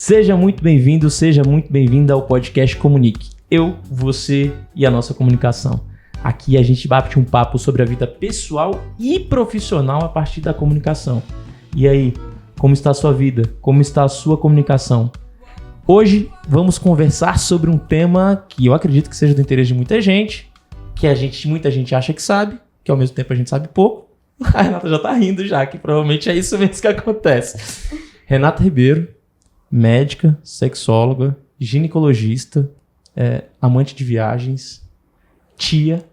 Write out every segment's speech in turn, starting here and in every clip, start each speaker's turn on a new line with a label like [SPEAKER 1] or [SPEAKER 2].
[SPEAKER 1] Seja muito bem-vindo, seja muito bem-vinda ao podcast Comunique. Eu, você e a nossa comunicação. Aqui a gente bate um papo sobre a vida pessoal e profissional a partir da comunicação. E aí, como está a sua vida? Como está a sua comunicação? Hoje vamos conversar sobre um tema que eu acredito que seja do interesse de muita gente, muita gente acha que sabe, que ao mesmo tempo a gente sabe pouco. A Renata já tá rindo já, que provavelmente é isso mesmo que acontece. Renata Ribeiro, médica, sexóloga, ginecologista, amante de viagens, tia.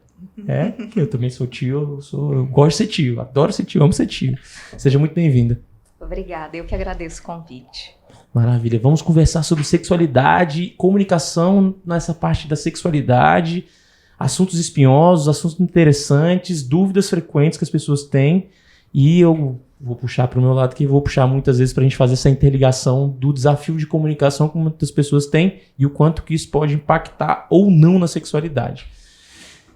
[SPEAKER 1] Eu também sou tio, eu gosto de ser tio, adoro ser tio, amo ser tio. Seja muito bem-vinda.
[SPEAKER 2] Obrigada, eu que agradeço o convite.
[SPEAKER 1] Maravilha, vamos conversar sobre sexualidade, comunicação nessa parte da sexualidade, assuntos espinhosos, assuntos interessantes, dúvidas frequentes que as pessoas têm, e eu vou puxar para o meu lado que vou puxar muitas vezes para a gente fazer essa interligação do desafio de comunicação que muitas pessoas têm e o quanto que isso pode impactar ou não na sexualidade.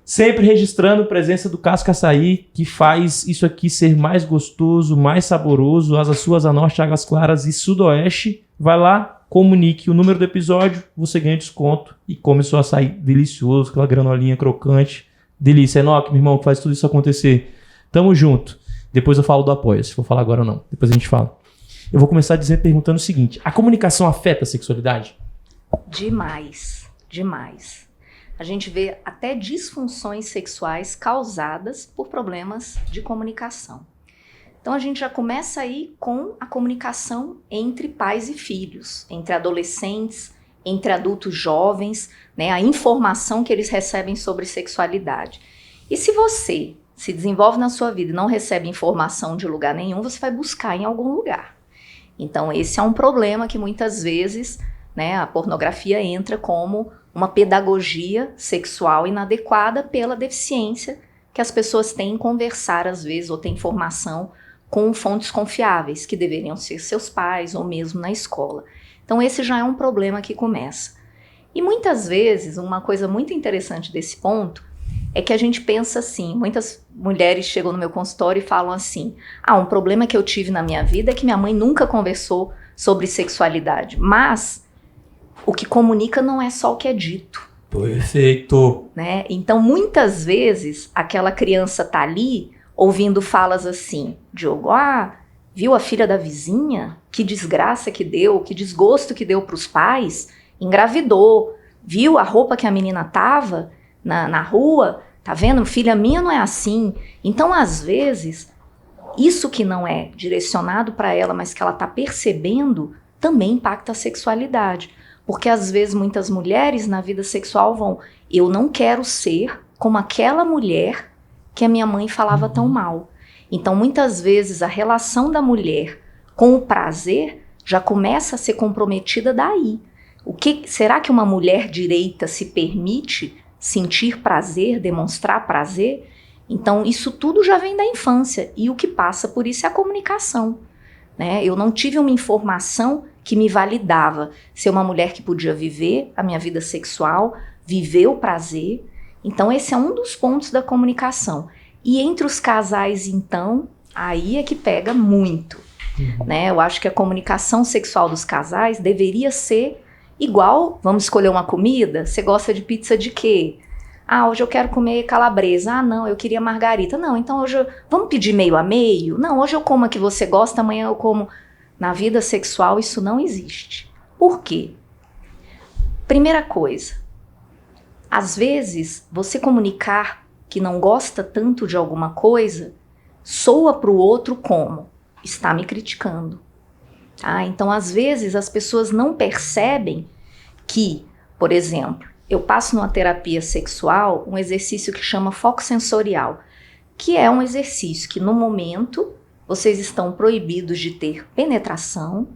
[SPEAKER 1] Sempre registrando a presença do Casca Açaí, que faz isso aqui ser mais gostoso, mais saboroso, Asa Sul, Asa Norte, Águas Claras e Sudoeste. Vai lá, comunique o número do episódio, você ganha desconto e come seu açaí delicioso, aquela granolinha crocante. Delícia, Enoque, meu irmão, que faz tudo isso acontecer. Tamo junto. Depois eu falo do apoio, se for falar agora ou não. Depois a gente fala. Eu vou começar perguntando o seguinte: a comunicação afeta a sexualidade?
[SPEAKER 2] Demais, demais. A gente vê até disfunções sexuais causadas por problemas de comunicação. Então a gente já começa aí com a comunicação entre pais e filhos, entre adolescentes, entre adultos jovens, né, a informação que eles recebem sobre sexualidade. E se você se desenvolve na sua vida e não recebe informação de lugar nenhum, você vai buscar em algum lugar. Então esse é um problema que muitas vezes, né, a pornografia entra como uma pedagogia sexual inadequada pela deficiência que as pessoas têm em conversar às vezes ou ter informação com fontes confiáveis, que deveriam ser seus pais ou mesmo na escola. Então esse já é um problema que começa. E muitas vezes, uma coisa muito interessante desse ponto é que a gente pensa assim, muitas mulheres chegam no meu consultório e falam assim: um problema que eu tive na minha vida é que minha mãe nunca conversou sobre sexualidade, mas o que comunica não é só o que é dito.
[SPEAKER 1] Perfeito!
[SPEAKER 2] Né? Então muitas vezes aquela criança tá ali ouvindo falas assim: Diogo, viu a filha da vizinha? Que desgraça que deu, que desgosto que deu pros pais, engravidou, viu a roupa que a menina tava na rua, tá vendo? Filha minha não é assim. Então, às vezes, isso que não é direcionado para ela, mas que ela tá percebendo, também impacta a sexualidade. Porque, às vezes, muitas mulheres na vida sexual eu não quero ser como aquela mulher que a minha mãe falava tão mal. Então, muitas vezes, a relação da mulher com o prazer já começa a ser comprometida daí. Será que uma mulher direita se permite sentir prazer, demonstrar prazer? Então isso tudo já vem da infância e o que passa por isso é a comunicação, né? Eu não tive uma informação que me validava ser uma mulher que podia viver a minha vida sexual, viver o prazer. Então esse é um dos pontos da comunicação. E entre os casais, então, aí é que pega muito, né? Eu acho que a comunicação sexual dos casais deveria ser igual. Vamos escolher uma comida? Você gosta de pizza de quê? Hoje eu quero comer calabresa. Não, eu queria margarita. Não, então hoje vamos pedir meio a meio? Não, hoje eu como a que você gosta, amanhã eu como. Na vida sexual isso não existe. Por quê? Primeira coisa, às vezes você comunicar que não gosta tanto de alguma coisa soa para o outro como: está me criticando. Então, às vezes, as pessoas não percebem que, por exemplo, eu passo numa terapia sexual um exercício que chama foco sensorial, que é um exercício que, no momento, vocês estão proibidos de ter penetração,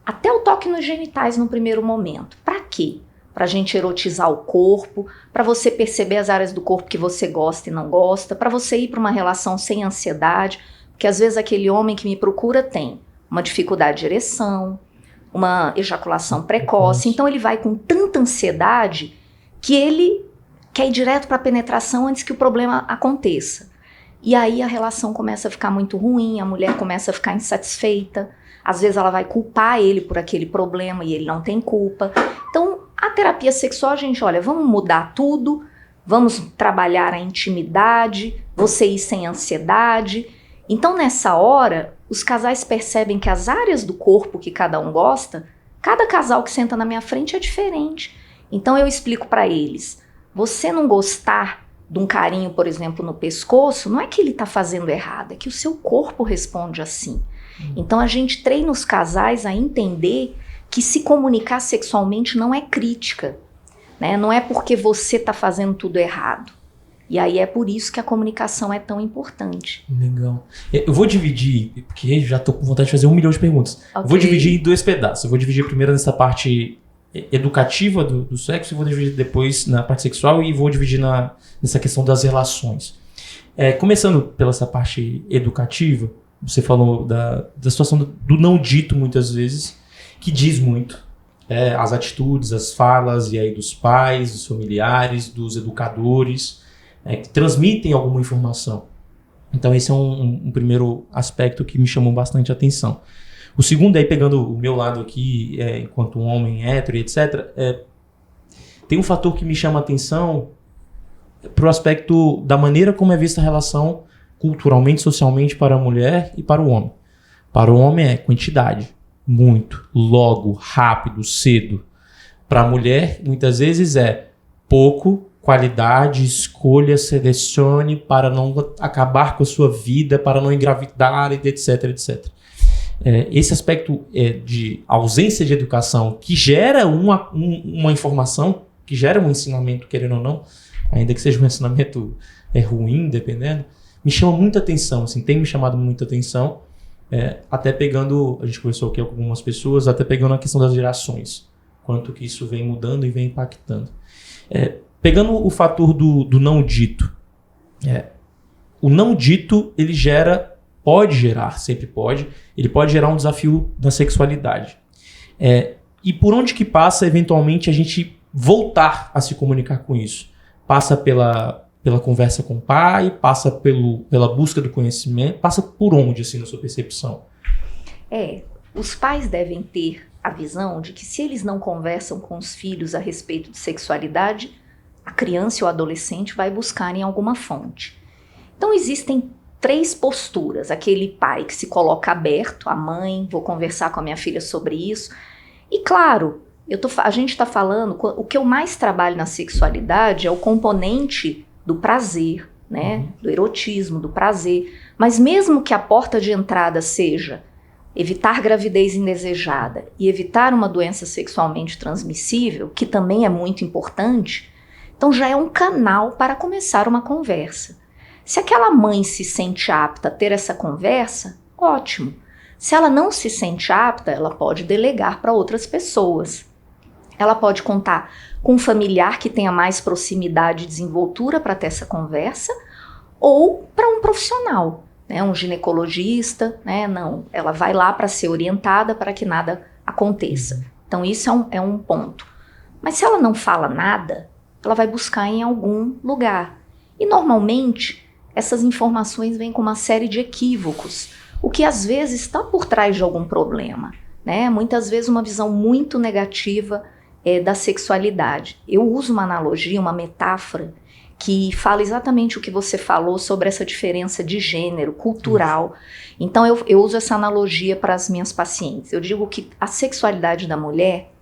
[SPEAKER 2] até o toque nos genitais no primeiro momento. Para quê? Para a gente erotizar o corpo, para você perceber as áreas do corpo que você gosta e não gosta, para você ir para uma relação sem ansiedade, porque às vezes aquele homem que me procura tem uma dificuldade de ereção, uma ejaculação precoce, então ele vai com tanta ansiedade que ele quer ir direto para a penetração antes que o problema aconteça. E aí a relação começa a ficar muito ruim, a mulher começa a ficar insatisfeita, às vezes ela vai culpar ele por aquele problema e ele não tem culpa. Então, a terapia sexual, gente, olha, vamos mudar tudo, vamos trabalhar a intimidade, você ir sem ansiedade. Então, nessa hora, os casais percebem que as áreas do corpo que cada um gosta, cada casal que senta na minha frente é diferente. Então, eu explico para eles, você não gostar de um carinho, por exemplo, no pescoço, não é que ele está fazendo errado, é que o seu corpo responde assim. Então a gente treina os casais a entender que se comunicar sexualmente não é crítica, né? Não é porque você está fazendo tudo errado. E aí é por isso que a comunicação é tão importante.
[SPEAKER 1] Legal. Eu vou dividir, porque já estou com vontade de fazer 1 milhão de perguntas. Okay. Eu vou dividir em 2 pedaços. Eu vou dividir primeiro nessa parte educativa do sexo, e vou dividir depois na parte sexual, e vou dividir nessa questão das relações. Começando pela essa parte educativa, você falou da situação do não dito muitas vezes, que diz muito. As atitudes, as falas, e aí dos pais, dos familiares, dos educadores, que transmitem alguma informação. Então esse é um primeiro aspecto que me chamou bastante a atenção. O segundo, aí pegando o meu lado aqui, enquanto um homem hétero e etc., tem um fator que me chama a atenção para o aspecto da maneira como é vista a relação culturalmente, socialmente, para a mulher e para o homem. Para o homem é quantidade, muito, logo, rápido, cedo. Para a mulher, muitas vezes é pouco, qualidade, escolha, selecione para não acabar com a sua vida, para não engravidar, etc, etc. Esse aspecto de ausência de educação que gera uma informação, que gera um ensinamento, querendo ou não, ainda que seja um ensinamento ruim, dependendo, me chama muita atenção, assim, tem me chamado muita atenção, até pegando, a gente conversou aqui com algumas pessoas, até pegando a questão das gerações, quanto que isso vem mudando e vem impactando. Pegando o fator do não dito, o não dito, ele pode gerar, sempre pode, ele pode gerar um desafio na sexualidade. E por onde que passa, eventualmente, a gente voltar a se comunicar com isso? Passa pela conversa com o pai, passa pela busca do conhecimento, passa por onde, assim, na sua percepção?
[SPEAKER 2] Os pais devem ter a visão de que se eles não conversam com os filhos a respeito de sexualidade, a criança ou o adolescente vai buscar em alguma fonte. Então existem 3 posturas, aquele pai que se coloca aberto, a mãe, vou conversar com a minha filha sobre isso, e claro, a gente está falando, o que eu mais trabalho na sexualidade é o componente do prazer, né? Do erotismo, do prazer. Mas mesmo que a porta de entrada seja evitar gravidez indesejada e evitar uma doença sexualmente transmissível, que também é muito importante, então já é um canal para começar uma conversa. Se aquela mãe se sente apta a ter essa conversa, ótimo. Se ela não se sente apta, ela pode delegar para outras pessoas. Ela pode contar com um familiar que tenha mais proximidade e desenvoltura para ter essa conversa, ou para um profissional, né, um ginecologista, né, não, ela vai lá para ser orientada para que nada aconteça. Então isso é um ponto. Mas se ela não fala nada, ela vai buscar em algum lugar. E normalmente essas informações vêm com uma série de equívocos, o que às vezes está por trás de algum problema, né? Muitas vezes uma visão muito negativa da sexualidade. Eu uso uma analogia, uma metáfora, que fala exatamente o que você falou sobre essa diferença de gênero, cultural. Então eu uso essa analogia para as minhas pacientes. Eu digo que a sexualidade da mulher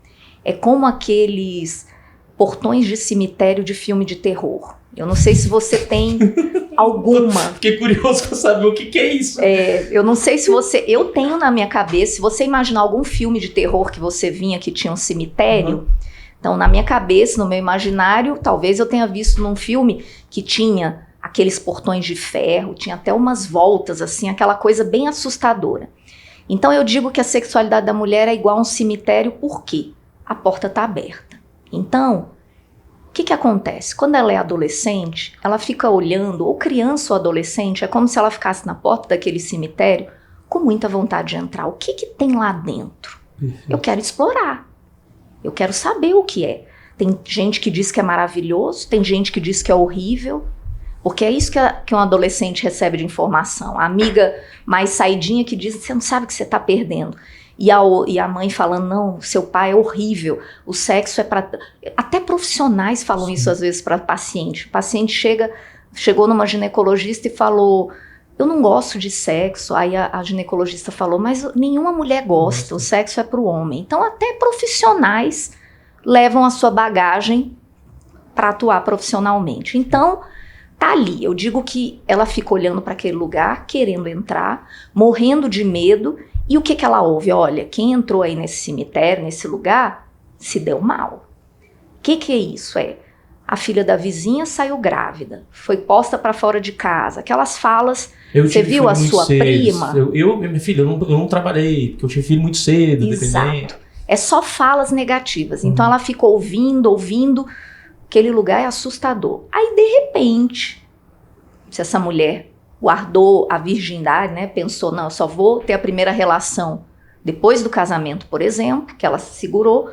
[SPEAKER 2] é como aqueles portões de cemitério de filme de terror. Eu não sei se você tem alguma.
[SPEAKER 1] Fiquei curioso para saber o que é isso.
[SPEAKER 2] Eu não sei se você... Eu tenho na minha cabeça, se você imaginar algum filme de terror que você vinha que tinha um cemitério, então na minha cabeça, no meu imaginário, talvez eu tenha visto num filme que tinha aqueles portões de ferro, tinha até umas voltas, assim, aquela coisa bem assustadora. Então eu digo que a sexualidade da mulher é igual a um cemitério, por quê? A porta está aberta. Então, o que acontece? Quando ela é adolescente, ela fica olhando, ou criança ou adolescente, é como se ela ficasse na porta daquele cemitério com muita vontade de entrar. O que tem lá dentro? Eu quero explorar. Eu quero saber o que é. Tem gente que diz que é maravilhoso, tem gente que diz que é horrível, Porque é isso que um adolescente recebe de informação. A amiga mais saidinha que diz, você não sabe o que você está perdendo. E a mãe falando, não, seu pai é horrível, o sexo é para... Até profissionais falam isso às vezes para paciente. O paciente chegou numa ginecologista e falou, eu não gosto de sexo. Aí a ginecologista falou, mas nenhuma mulher gosta, o sexo é para o homem. Então até profissionais levam a sua bagagem para atuar profissionalmente. Então, tá ali. Eu digo que ela fica olhando para aquele lugar, querendo entrar, morrendo de medo. E o que ela ouve? Olha, quem entrou aí nesse cemitério, nesse lugar, se deu mal. O que é isso? A filha da vizinha saiu grávida, foi posta para fora de casa. Aquelas falas, você viu a sua prima?
[SPEAKER 1] Minha filha, eu não trabalhei, porque eu tive filho muito cedo.
[SPEAKER 2] Exato.
[SPEAKER 1] Dependente.
[SPEAKER 2] É só falas negativas. Então ela fica ouvindo. Aquele lugar é assustador. Aí, de repente, se essa mulher guardou a virgindade, né, pensou, não, eu só vou ter a primeira relação depois do casamento, por exemplo, que ela se segurou,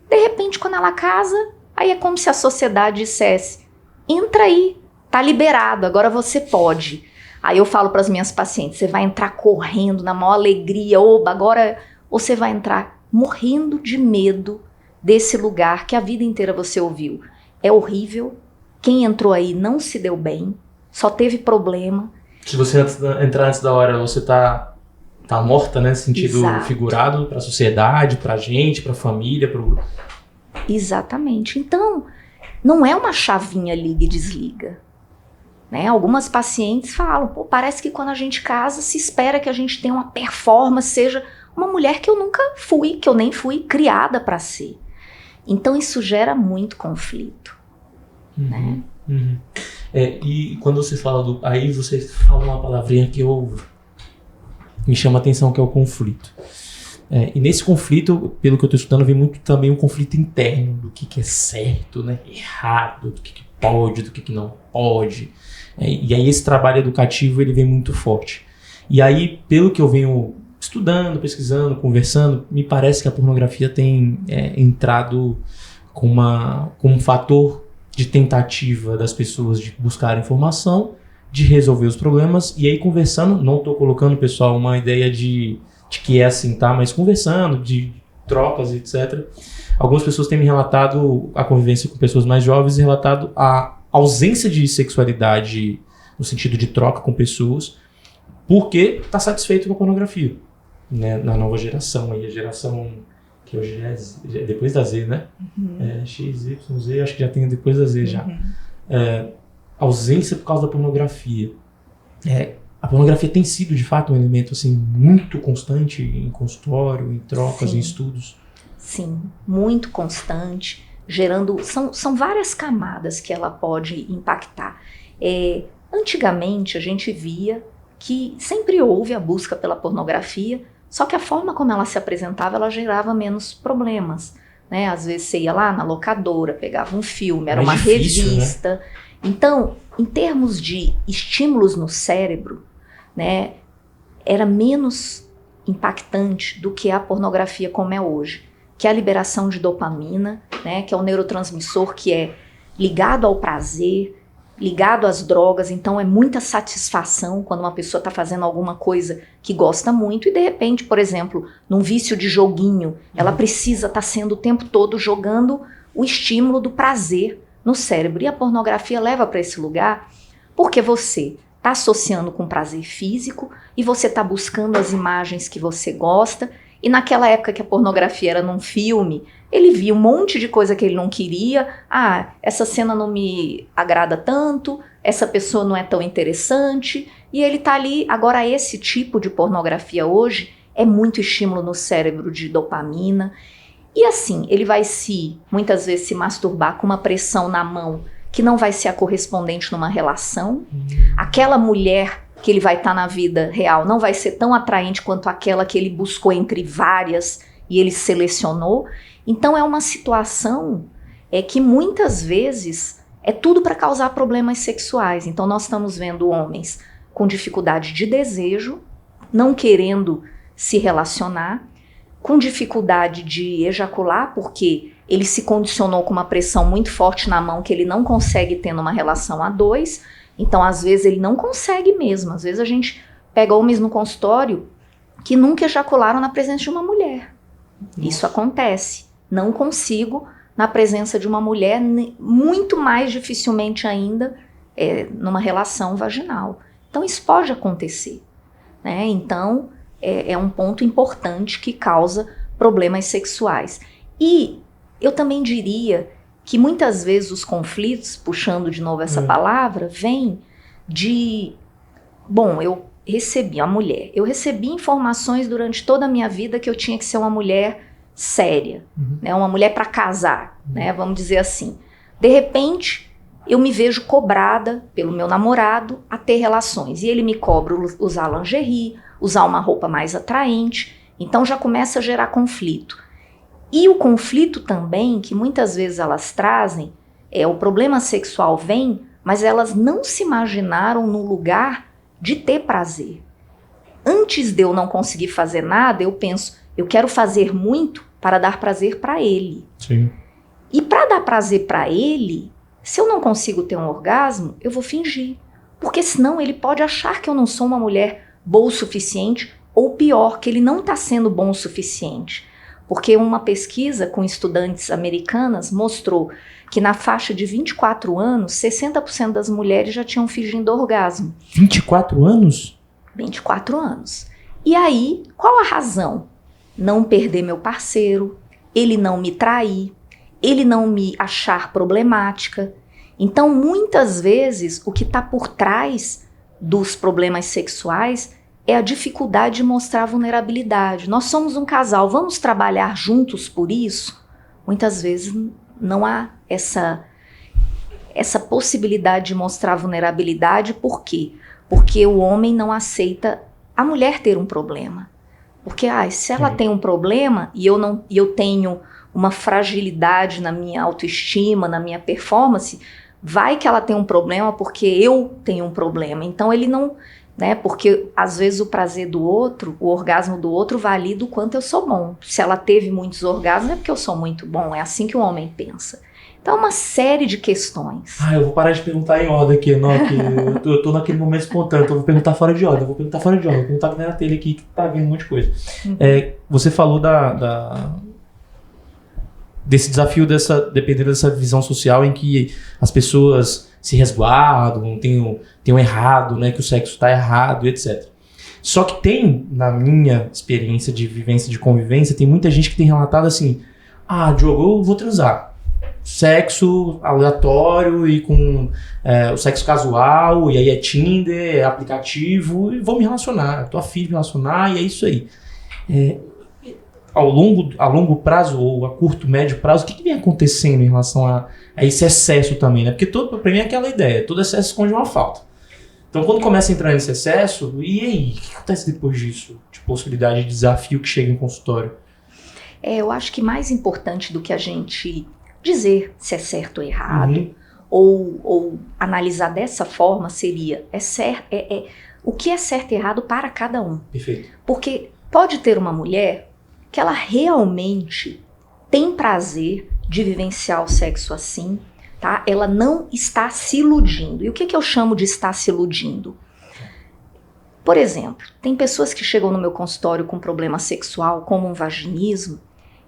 [SPEAKER 2] de repente, quando ela casa, aí é como se a sociedade dissesse, entra aí, tá liberado, agora você pode. Aí eu falo para as minhas pacientes, você vai entrar correndo, na maior alegria, oba, agora, ou você vai entrar morrendo de medo desse lugar que a vida inteira você ouviu. É horrível, quem entrou aí não se deu bem, só teve problema.
[SPEAKER 1] Se você entrar antes da hora, você tá morta, né? Sentido
[SPEAKER 2] Exato.
[SPEAKER 1] figurado para a sociedade, pra gente, pra família, pro...
[SPEAKER 2] Exatamente. Então, não é uma chavinha liga e desliga. Né? Algumas pacientes falam, pô, parece que quando a gente casa, se espera que a gente tenha uma performance, seja uma mulher que eu nunca fui, que eu nem fui criada para ser. Então, isso gera muito conflito. Né?
[SPEAKER 1] E quando você fala aí você fala uma palavrinha que me chama a atenção, que é o conflito. E nesse conflito, pelo que eu estou estudando, vem muito também um conflito interno do que é certo, né, errado, do que pode, do que não pode. E aí esse trabalho educativo ele vem muito forte. E aí, pelo que eu venho estudando, pesquisando, conversando, me parece que a pornografia tem entrado como um fator de tentativa das pessoas de buscar informação, de resolver os problemas, e aí conversando, não estou colocando, pessoal, uma ideia de que é assim, tá? Mas conversando, de trocas, etc. Algumas pessoas têm me relatado a convivência com pessoas mais jovens e relatado a ausência de sexualidade no sentido de troca com pessoas, porque está satisfeito com a pornografia, né? Na nova geração, aí a geração que hoje é depois da Z, né? X, Y, Z, acho que já tem depois da Z já. Ausência por causa da pornografia. A pornografia tem sido, de fato, um elemento assim, muito constante em consultório, em trocas,
[SPEAKER 2] Sim.
[SPEAKER 1] em estudos.
[SPEAKER 2] Sim, muito constante, gerando... São várias camadas que ela pode impactar. Antigamente, a gente via que sempre houve a busca pela pornografia, só que a forma como ela se apresentava, ela gerava menos problemas. Né? Às vezes você ia lá na locadora, pegava um filme, era uma revista. Né? Então, em termos de estímulos no cérebro, né, era menos impactante do que a pornografia como é hoje, que é a liberação de dopamina, né, que é um neurotransmissor que é ligado ao prazer, ligado às drogas, então é muita satisfação quando uma pessoa está fazendo alguma coisa que gosta muito e de repente, por exemplo, num vício de joguinho, ela precisa estar sendo o tempo todo jogando o estímulo do prazer no cérebro. E a pornografia leva para esse lugar porque você está associando com prazer físico e você está buscando as imagens que você gosta. E naquela época que a pornografia era num filme, ele via um monte de coisa que ele não queria. Essa cena não me agrada tanto, essa pessoa não é tão interessante. E ele tá ali. Agora, esse tipo de pornografia hoje é muito estímulo no cérebro de dopamina. E assim, ele vai muitas vezes se masturbar com uma pressão na mão que não vai ser a correspondente numa relação. Aquela mulher que ele vai estar na vida real não vai ser tão atraente quanto aquela que ele buscou entre várias e ele selecionou. Então é uma situação que muitas vezes é tudo para causar problemas sexuais. Então nós estamos vendo homens com dificuldade de desejo, não querendo se relacionar, com dificuldade de ejacular, porque ele se condicionou com uma pressão muito forte na mão que ele não consegue ter numa relação a dois, Então, às vezes, ele não consegue mesmo. Às vezes, a gente pega homens no consultório que nunca ejacularam na presença de uma mulher. Nossa. Isso acontece. Não consigo na presença de uma mulher, muito mais dificilmente ainda numa relação vaginal. Então, isso pode acontecer, né? Então, é um ponto importante que causa problemas sexuais. E eu também diria que muitas vezes os conflitos, puxando de novo essa palavra, vêm de... Bom, eu recebi informações durante toda a minha vida que eu tinha que ser uma mulher séria, né? Uma mulher para casar, né? Vamos dizer assim. De repente, eu me vejo cobrada pelo meu namorado a ter relações. E ele me cobra usar lingerie, usar uma roupa mais atraente. Então já começa a gerar conflito. E o conflito também, que muitas vezes elas trazem, o problema sexual vem, mas elas não se imaginaram no lugar de ter prazer. Antes de eu não conseguir fazer nada, eu penso, eu quero fazer muito para dar prazer para ele.
[SPEAKER 1] Sim.
[SPEAKER 2] E para dar prazer para ele, se eu não consigo ter um orgasmo, eu vou fingir. Porque senão ele pode achar que eu não sou uma mulher boa o suficiente, ou pior, que ele não está sendo bom o suficiente. Porque uma pesquisa com estudantes americanas mostrou que na faixa de 24 anos, 60% das mulheres já tinham fingindo orgasmo.
[SPEAKER 1] 24 anos?
[SPEAKER 2] 24 anos. E aí, qual a razão? Não perder meu parceiro, ele não me trair, ele não me achar problemática. Então, muitas vezes, o que está por trás dos problemas sexuais é a dificuldade de mostrar vulnerabilidade. Nós somos um casal, vamos trabalhar juntos por isso? Muitas vezes não há essa possibilidade de mostrar vulnerabilidade. Por quê? Porque o homem não aceita a mulher ter um problema. Porque se ela tem um problema e eu tenho uma fragilidade na minha autoestima, na minha performance, vai que ela tem um problema porque eu tenho um problema. Então ele não... Né? Porque às vezes o prazer do outro, o orgasmo do outro valida o quanto eu sou bom. Se ela teve muitos orgasmos é porque eu sou muito bom, é assim que o homem pensa. Então é uma série de questões.
[SPEAKER 1] Eu vou parar de perguntar em ordem aqui, não, que eu tô naquele momento espontâneo, então eu vou perguntar fora de ordem, vou perguntar na telha aqui que tá vendo um monte de coisa. Você falou desse desafio, dependendo dessa visão social em que as pessoas se resguardam, tem um errado, né, que o sexo tá errado, etc. Só que tem, na minha experiência de vivência, de convivência, tem muita gente que tem relatado assim, Diogo, eu vou transar. Sexo aleatório e com o sexo casual, e aí é Tinder, é aplicativo, e vou me relacionar, tô afim de me relacionar, e é isso aí. A longo prazo ou a curto, médio prazo, o que vem acontecendo em relação a esse excesso também, né? Porque pra mim é aquela ideia, todo excesso esconde uma falta. Então quando começa a entrar nesse excesso, e aí, o que acontece depois disso? De possibilidade de desafio que chega em consultório?
[SPEAKER 2] Eu acho que mais importante do que a gente dizer se é certo ou errado, ou analisar dessa forma seria, o que é certo e errado para cada um.
[SPEAKER 1] Perfeito.
[SPEAKER 2] Porque pode ter uma mulher que ela realmente tem prazer de vivenciar o sexo assim, tá? Ela não está se iludindo. E o que eu chamo de estar se iludindo? Por exemplo, tem pessoas que chegam no meu consultório com problema sexual, como um vaginismo,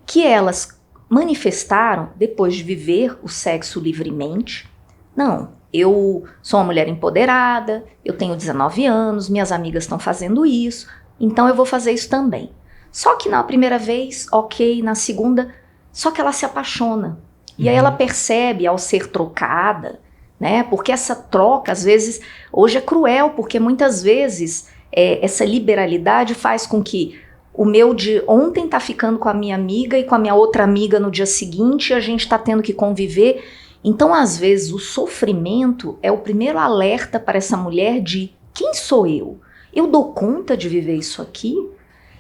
[SPEAKER 2] que elas manifestaram depois de viver o sexo livremente. Não, eu sou uma mulher empoderada, eu tenho 19 anos, minhas amigas estão fazendo isso, então eu vou fazer isso também. Só que na primeira vez, ok, na segunda, só que ela se apaixona. E aí ela percebe ao ser trocada, né? Porque essa troca, às vezes, hoje é cruel, porque muitas vezes essa liberalidade faz com que o meu de ontem tá ficando com a minha amiga e com a minha outra amiga no dia seguinte, e a gente tá tendo que conviver. Então, às vezes, o sofrimento é o primeiro alerta para essa mulher de quem sou eu? Eu dou conta de viver isso aqui?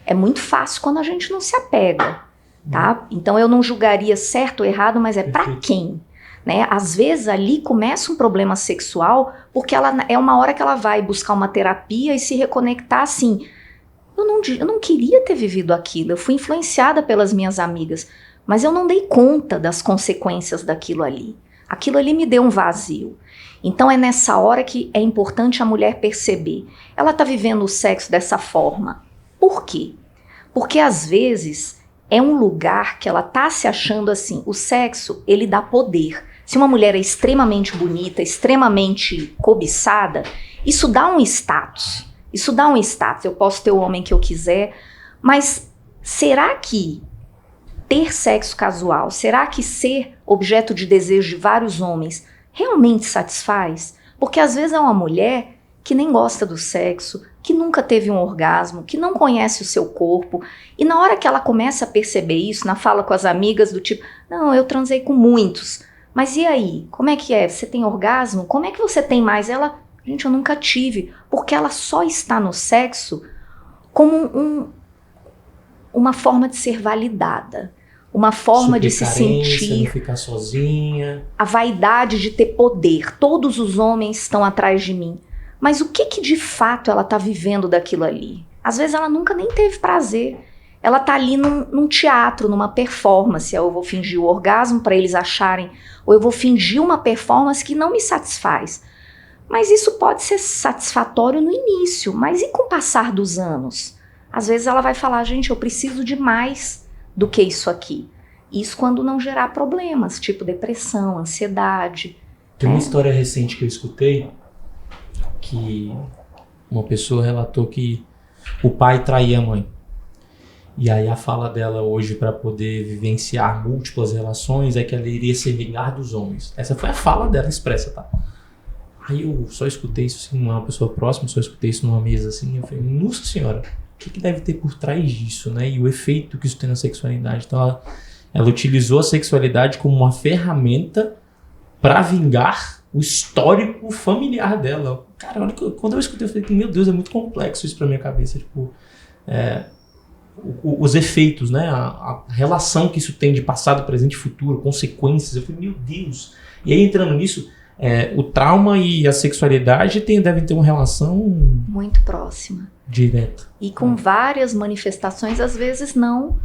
[SPEAKER 2] É muito fácil quando a gente não se apega, tá? Então eu não julgaria certo ou errado, mas para quem? Né? Às vezes ali começa um problema sexual porque é uma hora que ela vai buscar uma terapia e se reconectar assim. Eu não queria ter vivido aquilo, eu fui influenciada pelas minhas amigas, mas eu não dei conta das consequências daquilo ali. Aquilo ali me deu um vazio. Então é nessa hora que é importante a mulher perceber. Ela está vivendo o sexo dessa forma. Por quê? Porque às vezes é um lugar que ela está se achando assim. O sexo, ele dá poder. Se uma mulher é extremamente bonita, extremamente cobiçada, isso dá um status. Isso dá um status. Eu posso ter o homem que eu quiser, mas será que ter sexo casual, será que ser objeto de desejo de vários homens realmente satisfaz? Porque às vezes é uma mulher que nem gosta do sexo, que nunca teve um orgasmo, que não conhece o seu corpo, e na hora que ela começa a perceber isso, na fala com as amigas do tipo, não, eu transei com muitos, mas e aí? Como é que é? Você tem orgasmo? Como é que você tem mais? Ela, gente, eu nunca tive, porque ela só está no sexo como uma forma de ser validada. Uma forma de se sentir,
[SPEAKER 1] não ficar sozinha.
[SPEAKER 2] A vaidade de ter poder. Todos os homens estão atrás de mim. Mas o que de fato ela está vivendo daquilo ali? Às vezes ela nunca nem teve prazer. Ela está ali num teatro, numa performance. Eu vou fingir o orgasmo para eles acharem, ou eu vou fingir uma performance que não me satisfaz. Mas isso pode ser satisfatório no início, mas e com o passar dos anos? Às vezes ela vai falar, gente, eu preciso de mais do que isso aqui. Isso quando não gerar problemas, tipo depressão, ansiedade.
[SPEAKER 1] Tem uma história recente que eu escutei, que uma pessoa relatou que o pai traía a mãe. E aí a fala dela hoje para poder vivenciar múltiplas relações é que ela iria se vingar dos homens. Essa foi a fala dela expressa, tá? Aí eu só escutei isso assim, uma pessoa próxima, só escutei isso numa mesa assim, eu falei, nossa senhora, o que deve ter por trás disso, né? E o efeito que isso tem na sexualidade. Então ela utilizou a sexualidade como uma ferramenta para vingar o histórico familiar dela. Cara, quando eu escutei, eu falei, meu Deus, é muito complexo isso pra minha cabeça. Tipo, os efeitos, né? A relação que isso tem de passado, presente e futuro, consequências. Eu falei, meu Deus. E aí, entrando nisso, o trauma e a sexualidade devem ter uma relação
[SPEAKER 2] muito próxima.
[SPEAKER 1] Direta.
[SPEAKER 2] E com várias manifestações, às vezes não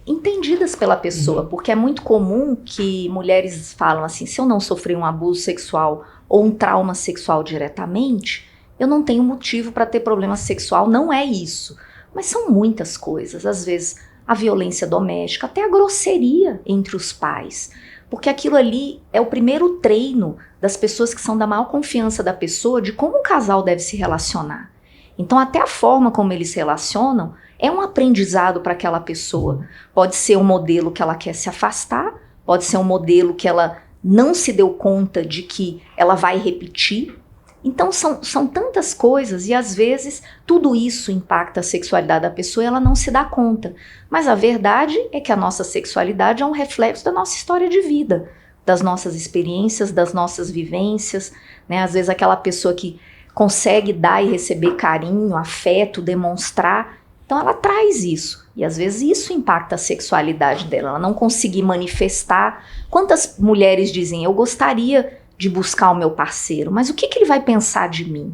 [SPEAKER 2] entendidas pela pessoa, porque é muito comum que mulheres falam assim, se eu não sofri um abuso sexual ou um trauma sexual diretamente, eu não tenho motivo para ter problema sexual, não é isso. Mas são muitas coisas, às vezes a violência doméstica, até a grosseria entre os pais, porque aquilo ali é o primeiro treino das pessoas que são da maior confiança da pessoa de como um casal deve se relacionar. Então até a forma como eles se relacionam é um aprendizado para aquela pessoa. Pode ser um modelo que ela quer se afastar, pode ser um modelo que ela não se deu conta de que ela vai repetir. Então são tantas coisas e às vezes tudo isso impacta a sexualidade da pessoa e ela não se dá conta. Mas a verdade é que a nossa sexualidade é um reflexo da nossa história de vida, das nossas experiências, das nossas vivências, né? Às vezes aquela pessoa que consegue dar e receber carinho, afeto, demonstrar, então ela traz isso. E às vezes isso impacta a sexualidade dela, ela não conseguir manifestar. Quantas mulheres dizem, eu gostaria de buscar o meu parceiro, mas o que ele vai pensar de mim?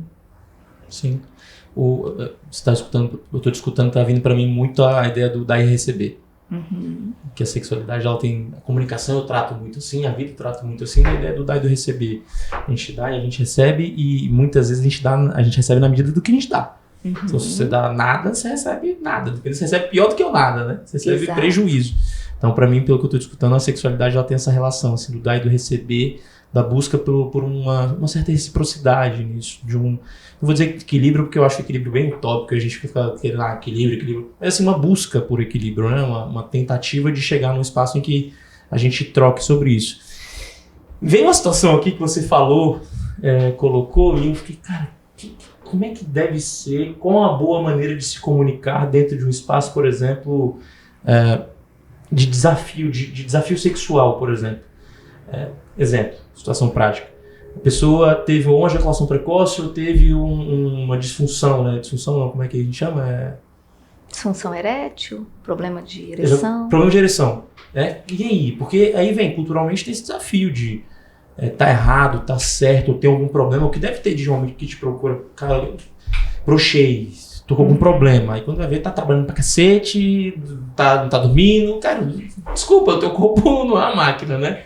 [SPEAKER 1] Sim. Você está escutando, eu estou te escutando, está vindo para mim muito a ideia do dar e receber.
[SPEAKER 2] Uhum.
[SPEAKER 1] Que a sexualidade, ela tem, a comunicação eu trato muito assim, a vida eu trato muito assim, a ideia do dar e do receber. A gente dá e a gente recebe, e muitas vezes a gente recebe na medida do que a gente dá.
[SPEAKER 2] Uhum.
[SPEAKER 1] Então, se você dá nada, você recebe nada. Porque você recebe pior do que o nada, né? Você recebe
[SPEAKER 2] Exato.
[SPEAKER 1] Prejuízo. Então, para mim, pelo que eu estou escutando, a sexualidade ela tem essa relação assim, do dar e do receber, da busca por uma certa reciprocidade nisso, não vou dizer equilíbrio, porque eu acho equilíbrio bem utópico, a gente fica querendo equilíbrio, mas assim, uma busca por equilíbrio, né? Uma tentativa de chegar num espaço em que a gente troque sobre isso. Vem uma situação aqui que você falou, colocou, e eu fiquei, cara, como é que deve ser, qual a boa maneira de se comunicar dentro de um espaço, por exemplo, de desafio sexual, por exemplo. Exemplo, situação prática. A pessoa teve ou uma ejaculação precoce ou teve uma disfunção, né? Disfunção não, como é que a gente chama?
[SPEAKER 2] Disfunção erétil, problema de ereção.
[SPEAKER 1] Problema de ereção. E aí? Porque aí vem, culturalmente tem esse desafio de tá errado, tá certo, ou tem algum problema, o que deve ter de homem que te procura, cara, brochei, tô com algum problema. Aí quando vai ver, tá trabalhando pra cacete, não tá dormindo, cara, desculpa, o teu corpo não é uma máquina, né?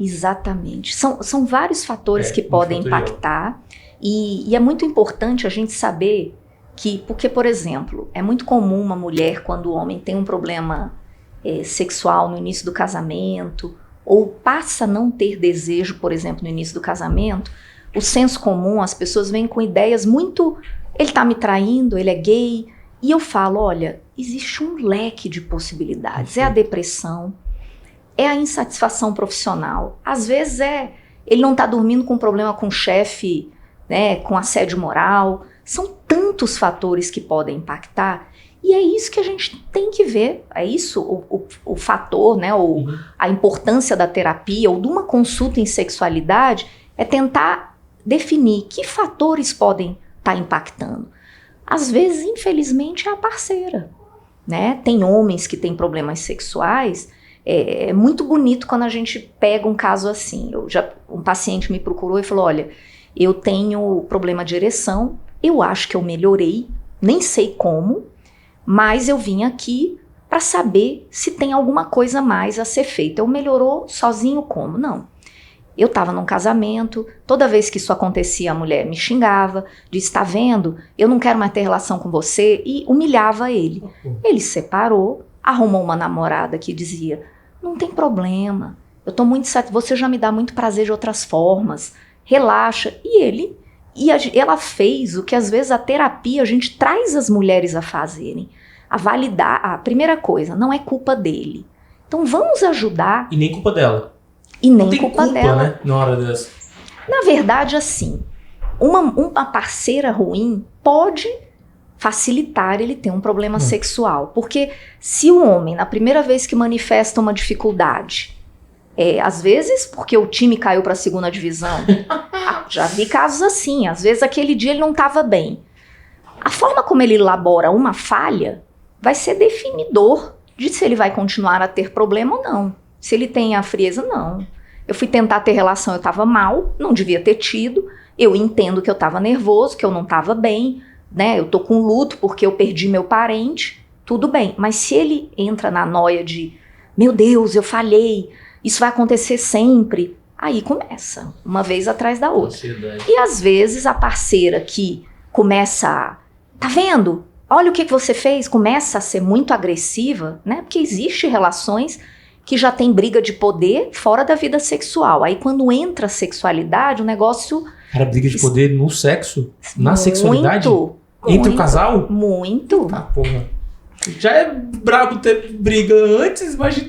[SPEAKER 2] Exatamente. São vários fatores que podem impactar e é muito importante a gente saber porque, por exemplo, é muito comum uma mulher, quando o homem tem um problema sexual no início do casamento ou passa a não ter desejo, por exemplo, no início do casamento, o senso comum, as pessoas vêm com ideias muito... Ele tá me traindo, ele é gay. E eu falo, olha, existe um leque de possibilidades. É a depressão, é a insatisfação profissional. Às vezes ele não tá dormindo com problema com o chefe, né, com assédio moral. São tantos fatores que podem impactar. E é isso que a gente tem que ver. É isso o fator, né, ou a importância da terapia ou de uma consulta em sexualidade é tentar definir que fatores podem estar impactando. Às vezes, infelizmente, é a parceira, né? Tem homens que têm problemas sexuais. É muito bonito quando a gente pega um caso assim. Um paciente me procurou e falou, olha, eu tenho problema de ereção, eu acho que eu melhorei, nem sei como, mas eu vim aqui para saber se tem alguma coisa mais a ser feita. Eu melhorou sozinho como? Não. Eu estava num casamento, toda vez que isso acontecia a mulher me xingava, disse, tá vendo, eu não quero mais ter relação com você, e humilhava ele. Ele se separou, arrumou uma namorada que dizia, não tem problema, eu tô muito satisfeita, você já me dá muito prazer de outras formas, relaxa. E ela fez o que às vezes a terapia a gente traz as mulheres a fazerem, a validar. A primeira coisa, não é culpa dele. Então vamos ajudar.
[SPEAKER 1] E nem culpa dela.
[SPEAKER 2] E nem culpa dela,
[SPEAKER 1] né? Na hora dessa.
[SPEAKER 2] Na verdade, assim, uma parceira ruim pode facilitar ele ter um problema sexual. Porque se o homem, na primeira vez que manifesta uma dificuldade, às vezes porque o time caiu para a segunda divisão, já vi casos assim, às vezes aquele dia ele não estava bem. A forma como ele elabora uma falha vai ser definidor de se ele vai continuar a ter problema ou não. Se ele tem a frieza, não. Eu fui tentar ter relação, eu estava mal, não devia ter tido. Eu entendo que eu estava nervoso, que eu não estava bem, né? Eu tô com luto porque eu perdi meu parente, tudo bem. Mas se ele entra na noia de, meu Deus, eu falhei, isso vai acontecer sempre, aí começa, uma vez atrás da outra. E às vezes a parceira que começa, tá vendo? Olha o que você fez, começa a ser muito agressiva, né? Porque existe relações que já tem briga de poder fora da vida sexual. Aí quando entra a sexualidade, o negócio...
[SPEAKER 1] Era briga de poder no sexo? Na sexualidade? Entre o casal?
[SPEAKER 2] Muito.
[SPEAKER 1] Ah, porra. Já é brabo ter briga antes, imagina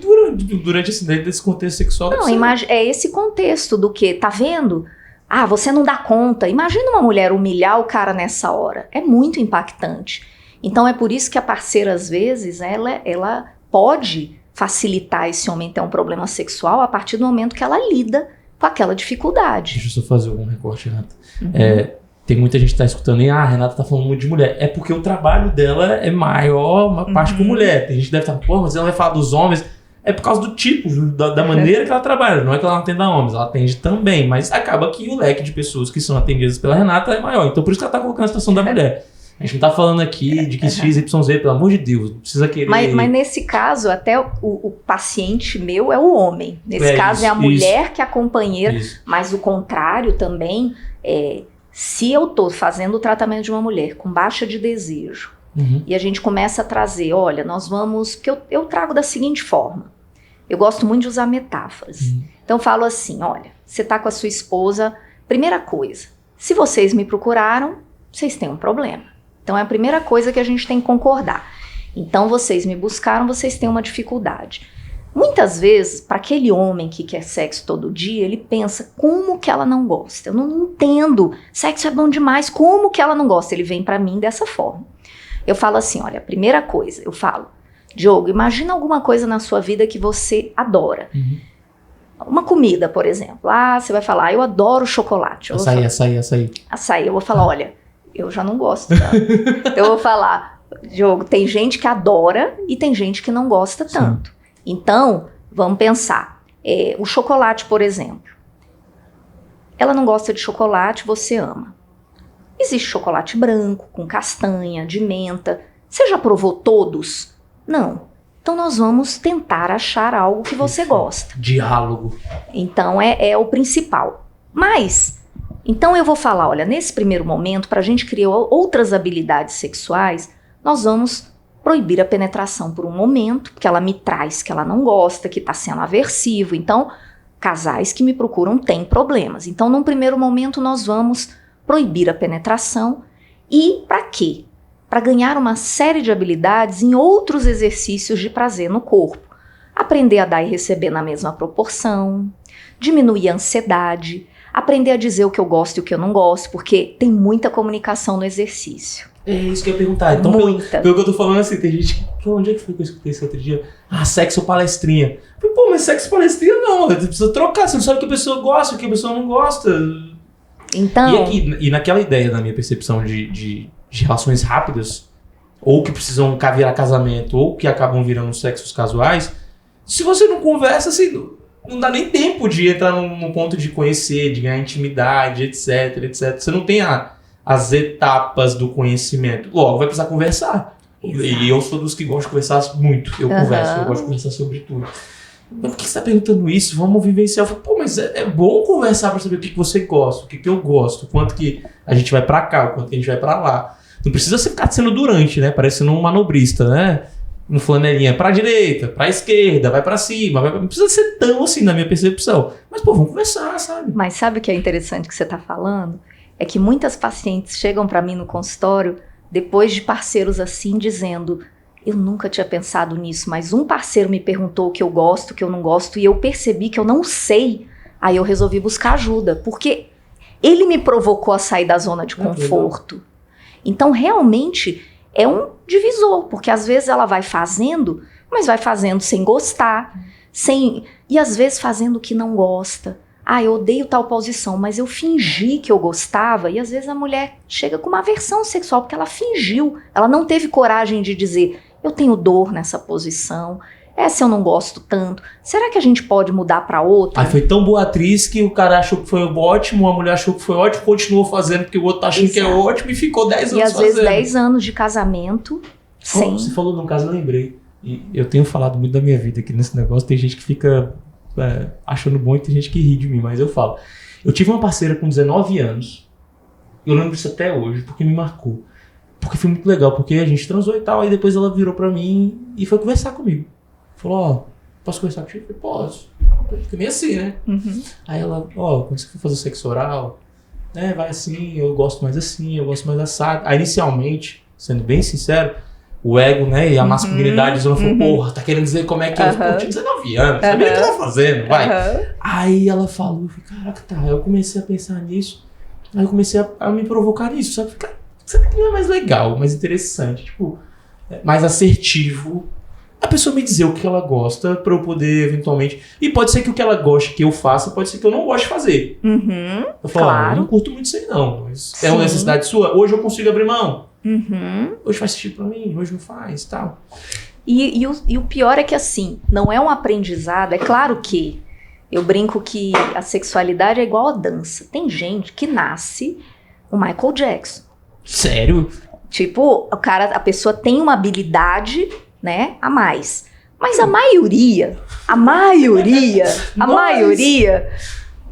[SPEAKER 1] durante esse contexto sexual.
[SPEAKER 2] Não, é esse contexto do que, tá vendo? Ah, você não dá conta. Imagina uma mulher humilhar o cara nessa hora. É muito impactante. Então é por isso que a parceira, às vezes, ela pode facilitar esse homem ter um problema sexual a partir do momento que ela lida com aquela dificuldade.
[SPEAKER 1] Deixa eu só fazer um recorte, Renata. Tem muita gente que tá escutando e a Renata tá falando muito de mulher. É porque o trabalho dela é maior, uma parte com mulher. Tem gente que deve estar, pô, mas ela vai falar dos homens. É por causa do tipo, da maneira que ela trabalha. Não é que ela não atenda homens, ela atende também. Mas acaba que o leque de pessoas que são atendidas pela Renata é maior. Então por isso que ela tá colocando a situação da mulher. A gente não tá falando aqui de que X, Y, Z, pelo amor de Deus, não precisa querer...
[SPEAKER 2] Mas nesse caso, até o paciente meu é o homem. Nesse caso isso, é a mulher que é a companheira, mas o contrário também, se eu tô fazendo o tratamento de uma mulher com baixa de desejo, e a gente começa a trazer, olha, nós vamos... Porque eu trago da seguinte forma, eu gosto muito de usar metáforas. Então eu falo assim, olha, você tá com a sua esposa, primeira coisa, se vocês me procuraram, vocês têm um problema. Então é a primeira coisa que a gente tem que concordar. Então vocês me buscaram, vocês têm uma dificuldade. Muitas vezes, para aquele homem que quer sexo todo dia, ele pensa, como que ela não gosta? Eu não entendo, sexo é bom demais, como que ela não gosta? Ele vem para mim dessa forma. Eu falo assim, olha, a primeira coisa, eu falo, Diogo, imagina alguma coisa na sua vida que você adora. Uma comida, por exemplo. Você vai falar, eu adoro chocolate. Açaí. Eu vou falar, olha... Eu já não gosto tanto. Então eu vou falar, Diogo, tem gente que adora e tem gente que não gosta tanto. Então, vamos pensar. O chocolate, por exemplo. Ela não gosta de chocolate, você ama. Existe chocolate branco, com castanha, de menta. Você já provou todos? Não. Então nós vamos tentar achar algo que você gosta.
[SPEAKER 1] Diálogo.
[SPEAKER 2] Então é o principal. Mas, então eu vou falar, olha, nesse primeiro momento, para a gente criar outras habilidades sexuais, nós vamos proibir a penetração por um momento, porque ela me traz que ela não gosta, que está sendo aversivo. Então, casais que me procuram têm problemas. Então, num primeiro momento, nós vamos proibir a penetração. E para quê? Para ganhar uma série de habilidades em outros exercícios de prazer no corpo. Aprender a dar e receber na mesma proporção, diminuir a ansiedade, aprender a dizer o que eu gosto e o que eu não gosto, porque tem muita comunicação no exercício.
[SPEAKER 1] É isso que eu ia perguntar. Então, pelo que eu tô falando assim, tem gente que... Onde é que foi que eu escutei isso outro dia? Ah, sexo palestrinha. Pô, mas sexo palestrinha não. Você precisa trocar. Você não sabe o que a pessoa gosta, o que a pessoa não gosta.
[SPEAKER 2] Então...
[SPEAKER 1] E naquela ideia, na minha percepção de relações rápidas, ou que precisam virar casamento, ou que acabam virando sexos casuais, se você não conversa, assim, não dá nem tempo de entrar num ponto de conhecer, de ganhar intimidade, etc, etc. Você não tem as etapas do conhecimento. Logo, vai precisar conversar. Exato. E eu sou dos que gostam de conversar muito. Eu converso, eu gosto de conversar sobre tudo. Mas por que você tá perguntando isso? Vamos vivenciar. Eu falo, pô, mas é bom conversar pra saber o que você gosta, o que eu gosto, quanto que a gente vai pra cá, o quanto que a gente vai pra lá. Não precisa ficar sendo durante, né? Parecendo um manobrista, né? Um flanelinha pra direita, pra esquerda, vai pra cima. Não precisa ser tão assim na minha percepção. Mas, pô, vamos conversar, sabe?
[SPEAKER 2] Mas sabe o que é interessante que você tá falando? É que muitas pacientes chegam pra mim no consultório depois de parceiros assim, dizendo... Eu nunca tinha pensado nisso, mas um parceiro me perguntou o que eu gosto, o que eu não gosto, e eu percebi que eu não sei. Aí eu resolvi buscar ajuda, porque ele me provocou a sair da zona de conforto. Então, realmente, é um divisor, porque às vezes ela vai fazendo, mas vai fazendo sem gostar, e às vezes fazendo o que não gosta. Ah, eu odeio tal posição, mas eu fingi que eu gostava, e às vezes a mulher chega com uma aversão sexual, porque ela fingiu, ela não teve coragem de dizer... Eu tenho dor nessa posição, essa eu não gosto tanto. Será que a gente pode mudar para outra?
[SPEAKER 1] Aí foi tão boa atriz que o cara achou que foi ótimo, a mulher achou que foi ótimo, continuou fazendo porque o outro tá achando que é ótimo e ficou 10 anos fazendo.
[SPEAKER 2] E às vezes 10 anos de casamento sem...
[SPEAKER 1] Você falou num caso, eu lembrei. E eu tenho falado muito da minha vida aqui nesse negócio, tem gente que fica achando bom e tem gente que ri de mim, mas eu falo. Eu tive uma parceira com 19 anos, eu lembro disso até hoje, porque me marcou. Porque foi muito legal, porque a gente transou e tal, aí depois ela virou pra mim e foi conversar comigo. Falou, ó, posso conversar contigo? Eu falei, posso. Fica meio assim, né? Uhum. Aí ela, quando você for fazer sexo oral, né, vai assim, eu gosto mais assim, eu gosto mais assado. Aí inicialmente, sendo bem sincero, o ego, né, e a masculinidade, ela falou, porra, tá querendo dizer como é que eu tinha 19 anos, sabia o que eu tava fazendo, vai. Aí ela falou, eu falei, caraca, tá. Aí eu comecei a pensar nisso, aí eu comecei a me provocar nisso, sabe? Cara, sabe que não é mais legal, mais interessante, tipo, mais assertivo, a pessoa me dizer o que ela gosta pra eu poder eventualmente... E pode ser que o que ela goste que eu faça, pode ser que eu não goste de fazer.
[SPEAKER 2] Uhum,
[SPEAKER 1] eu falo,
[SPEAKER 2] claro.
[SPEAKER 1] Eu não curto muito isso aí não, mas é uma necessidade sua, hoje eu consigo abrir mão.
[SPEAKER 2] Uhum.
[SPEAKER 1] Hoje faz sentido pra mim, hoje não faz, tal.
[SPEAKER 2] E o pior é que assim, não é um aprendizado, é claro que eu brinco que a sexualidade é igual a dança. Tem gente que nasce o Michael Jackson.
[SPEAKER 1] Sério?
[SPEAKER 2] Tipo, a pessoa tem uma habilidade, né, a mais. Mas a maioria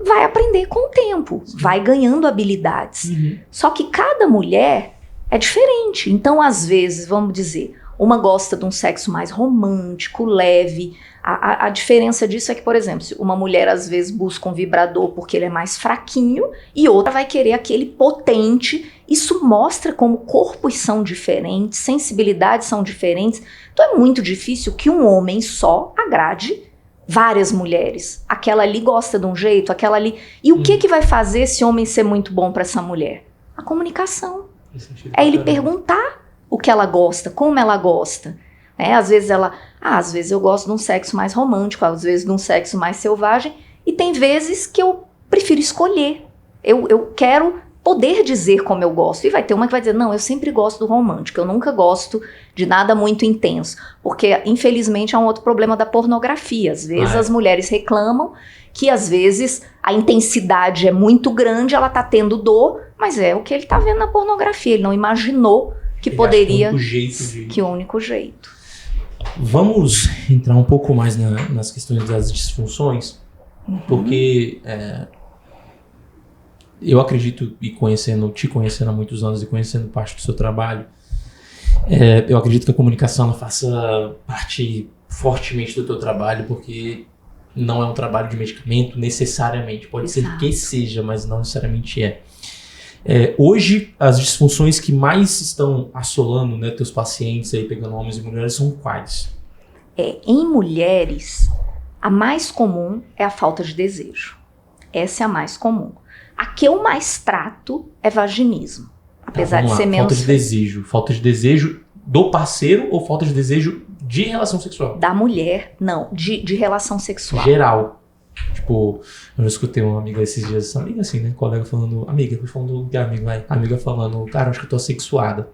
[SPEAKER 2] vai aprender com o tempo, vai ganhando habilidades. Uhum. Só que cada mulher é diferente. Então, às vezes, vamos dizer, uma gosta de um sexo mais romântico, leve. A diferença disso é que, por exemplo, se uma mulher às vezes busca um vibrador porque ele é mais fraquinho e outra vai querer aquele potente. Isso mostra como corpos são diferentes, sensibilidades são diferentes. Então é muito difícil que um homem só agrade várias mulheres. Aquela ali gosta de um jeito, aquela ali... E o que vai fazer esse homem ser muito bom para essa mulher? A comunicação. É ele perguntar o que ela gosta, como ela gosta. Às vezes às vezes eu gosto de um sexo mais romântico, às vezes de um sexo mais selvagem, e tem vezes que eu prefiro escolher. Eu quero poder dizer como eu gosto. E vai ter uma que vai dizer, não, eu sempre gosto do romântico, eu nunca gosto de nada muito intenso. Porque, infelizmente, é um outro problema da pornografia. Às vezes as mulheres reclamam que, às vezes, a intensidade é muito grande, ela tá tendo dor, mas é o que ele tá vendo na pornografia. Ele não imaginou que poderia...
[SPEAKER 1] Que é o único jeito. Vamos entrar um pouco mais nas questões das disfunções, porque eu acredito, e te conhecendo há muitos anos e conhecendo parte do seu trabalho, eu acredito que a comunicação ela faça parte fortemente do teu trabalho, porque não é um trabalho de medicamento necessariamente. Pode ser que seja, mas não necessariamente é. Hoje, as disfunções que mais estão assolando, né, teus pacientes, aí, pegando homens e mulheres, são quais?
[SPEAKER 2] Em mulheres, a mais comum é a falta de desejo. Essa é a mais comum. A que eu mais trato é vaginismo. Apesar de ser menos...
[SPEAKER 1] Falta de desejo. Falta de desejo do parceiro ou falta de desejo de relação sexual?
[SPEAKER 2] Da mulher, não. De relação sexual.
[SPEAKER 1] Geral. Tipo, eu escutei uma amiga esses dias, amiga assim, né? Colega falando, amiga, fui falando de amigo, vai. Amiga falando, cara, acho que eu tô assexuada.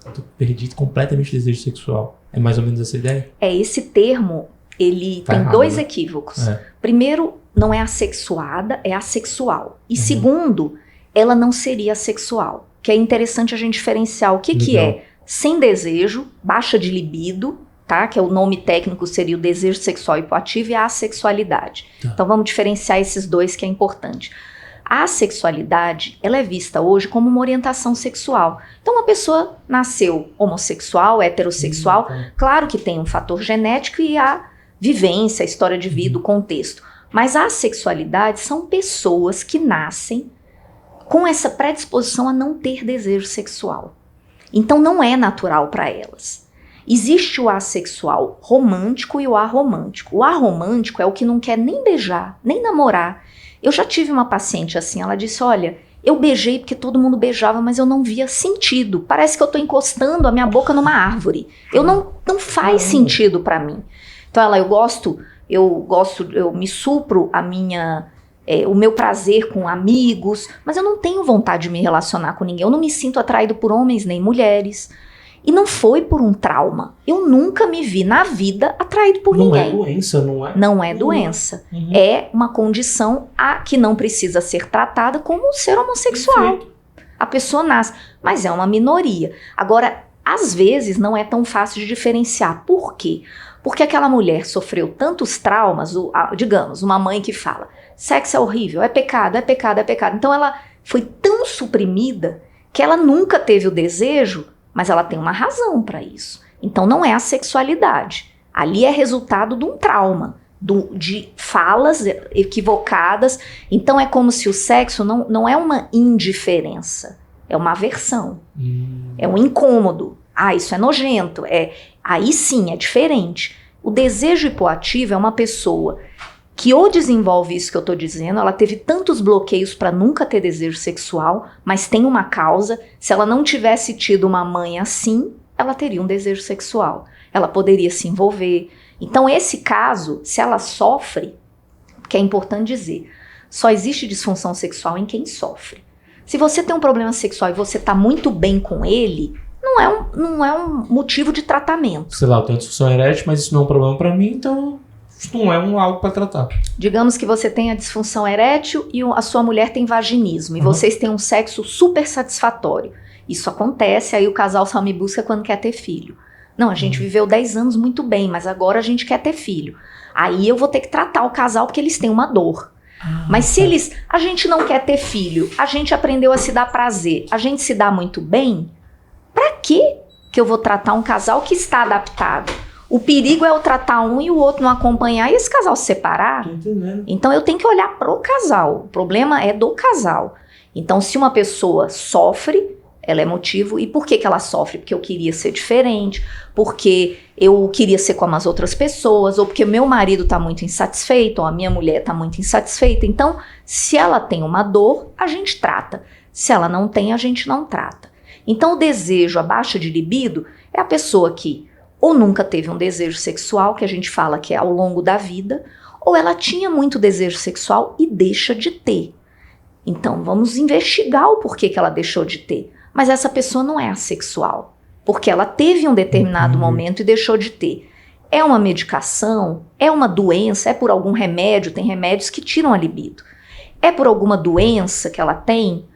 [SPEAKER 1] Eu tô perdido completamente de desejo sexual. É mais ou menos essa ideia?
[SPEAKER 2] Esse termo, ele tem
[SPEAKER 1] errado,
[SPEAKER 2] dois
[SPEAKER 1] né?
[SPEAKER 2] Equívocos. Primeiro, não é assexuada, é assexual. E segundo, ela não seria assexual. Que é interessante a gente diferenciar o que é sem desejo, baixa de libido, tá? Que é o nome técnico seria o desejo sexual hipoativo, e a assexualidade.
[SPEAKER 1] Tá.
[SPEAKER 2] Então vamos diferenciar esses dois, que é importante. A assexualidade, ela é vista hoje como uma orientação sexual. Então uma pessoa nasceu homossexual, heterossexual, claro que tem um fator genético e a vivência, a história de vida, o contexto. Mas a assexualidade são pessoas que nascem com essa predisposição a não ter desejo sexual. Então não é natural para elas. Existe o assexual romântico e o aromântico. O aromântico é o que não quer nem beijar, nem namorar. Eu já tive uma paciente assim, ela disse, olha, eu beijei porque todo mundo beijava, mas eu não via sentido. Parece que eu tô encostando a minha boca numa árvore. Não faz sentido para mim. Então ela, eu me supro o meu prazer com amigos, mas eu não tenho vontade de me relacionar com ninguém. Eu não me sinto atraído por homens nem mulheres. E não foi por um trauma. Eu nunca me vi na vida atraído por ninguém.
[SPEAKER 1] Não é doença, não é?
[SPEAKER 2] Não é doença. É uma condição que não precisa ser tratada como um ser homossexual. Perfeito. A pessoa nasce, mas é uma minoria. Agora, às vezes não é tão fácil de diferenciar. Por quê? Porque aquela mulher sofreu tantos traumas, digamos, uma mãe que fala, sexo é horrível, é pecado, é pecado, é pecado. Então ela foi tão suprimida que ela nunca teve o desejo, mas ela tem uma razão para isso. Então não é a sexualidade. Ali é resultado de um trauma, de falas equivocadas. Então é como se o sexo não é uma indiferença, é uma aversão, é um incômodo. Isso é nojento. Aí sim, é diferente. O desejo hipoativo é uma pessoa que ou desenvolve isso que eu tô dizendo, ela teve tantos bloqueios para nunca ter desejo sexual, mas tem uma causa. Se ela não tivesse tido uma mãe assim, ela teria um desejo sexual. Ela poderia se envolver. Então esse caso, se ela sofre, que é importante dizer, só existe disfunção sexual em quem sofre. Se você tem um problema sexual e você tá muito bem com ele, não é um motivo de tratamento.
[SPEAKER 1] Sei lá, eu tenho disfunção erétil, mas isso não é um problema para mim, então isso não é algo para tratar.
[SPEAKER 2] Digamos que você tem a disfunção erétil e a sua mulher tem vaginismo, e vocês têm um sexo super satisfatório. Isso acontece, aí o casal só me busca quando quer ter filho. Não, a gente viveu 10 anos muito bem, mas agora a gente quer ter filho. Aí eu vou ter que tratar o casal porque eles têm uma dor. Mas se a gente não quer ter filho, a gente aprendeu a se dar prazer, a gente se dá muito bem, pra que eu vou tratar um casal que está adaptado? O perigo é eu tratar um e o outro não acompanhar e esse casal se separar. Então eu tenho que olhar pro casal. O problema é do casal. Então se uma pessoa sofre, ela é motivo. E por que ela sofre? Porque eu queria ser diferente, porque eu queria ser como as outras pessoas, ou porque meu marido está muito insatisfeito, ou a minha mulher está muito insatisfeita. Então, se ela tem uma dor, a gente trata. Se ela não tem, a gente não trata. Então o desejo, a baixa de libido, é a pessoa que ou nunca teve um desejo sexual, que a gente fala que é ao longo da vida, ou ela tinha muito desejo sexual e deixa de ter. Então vamos investigar o porquê que ela deixou de ter. Mas essa pessoa não é assexual, porque ela teve um determinado momento e deixou de ter. É uma medicação? É uma doença? É por algum remédio? Tem remédios que tiram a libido. É por alguma doença que ela tem?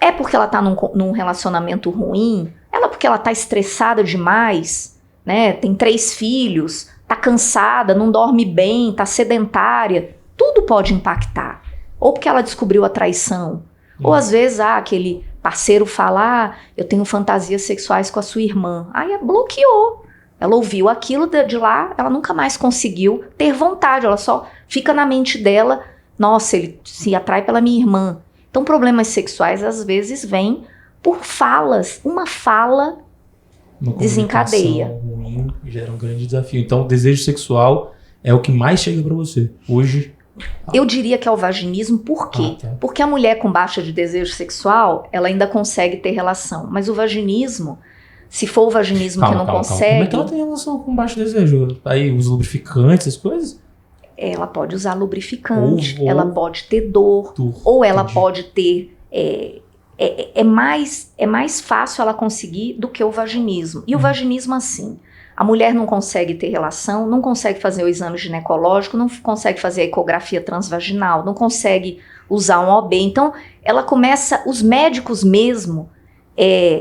[SPEAKER 2] É porque ela está num relacionamento ruim? Porque ela está estressada demais? né? Tem 3 filhos, tá cansada, não dorme bem, tá sedentária. Tudo pode impactar. Ou porque ela descobriu a traição. Ou às vezes, aquele parceiro fala, eu tenho fantasias sexuais com a sua irmã. Aí bloqueou. Ela ouviu aquilo de lá, ela nunca mais conseguiu ter vontade. Ela só fica na mente dela, nossa, ele se atrai pela minha irmã. Então problemas sexuais às vezes vêm por falas. Uma fala desencadeia.
[SPEAKER 1] Ruim gera um grande desafio. Então o desejo sexual é o que mais chega para você hoje.
[SPEAKER 2] Eu diria que é o vaginismo, por quê?
[SPEAKER 1] Tá.
[SPEAKER 2] Porque a mulher com baixa de desejo sexual, ela ainda consegue ter relação. Mas o vaginismo, se for o vaginismo que não consegue...
[SPEAKER 1] Como é que ela tem relação com baixo desejo? Aí os lubrificantes, essas coisas?
[SPEAKER 2] Ela pode usar lubrificante, ela pode ter dor, ou ela pode ter... É mais fácil ela conseguir do que o vaginismo. E o vaginismo, assim... A mulher não consegue ter relação, não consegue fazer o exame ginecológico, não consegue fazer a ecografia transvaginal, não consegue usar um OB. Então, ela começa, os médicos mesmo,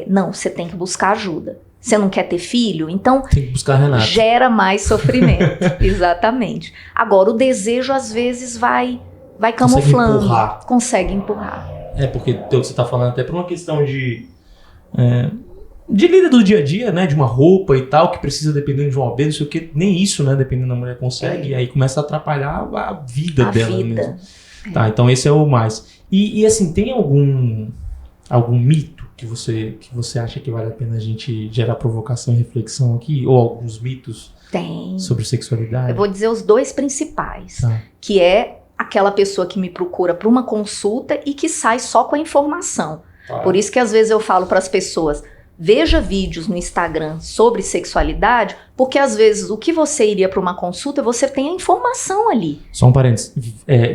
[SPEAKER 2] não, você tem que buscar ajuda. Você não quer ter filho? Então,
[SPEAKER 1] tem que buscar Renata.
[SPEAKER 2] Gera mais sofrimento. Exatamente. Agora, o desejo, às vezes, vai camuflando. Consegue empurrar.
[SPEAKER 1] Porque você está falando até por uma questão de lida do dia a dia, né? De uma roupa e tal, que precisa dependendo de um OB, não sei o que. Nem isso, né? Dependendo da mulher consegue. E aí começa a atrapalhar a vida dela mesmo. Tá, então esse é o mais. E assim, tem algum mito que você acha que vale a pena a gente gerar provocação e reflexão aqui? Ou alguns mitos sobre sexualidade?
[SPEAKER 2] Eu vou dizer os 2 principais. Que é aquela pessoa que me procura para uma consulta e que sai só com a informação. Por isso que às vezes eu falo para as pessoas... Veja vídeos no Instagram sobre sexualidade, porque às vezes o que você iria para uma consulta, você tem a informação ali.
[SPEAKER 1] Só um parênteses,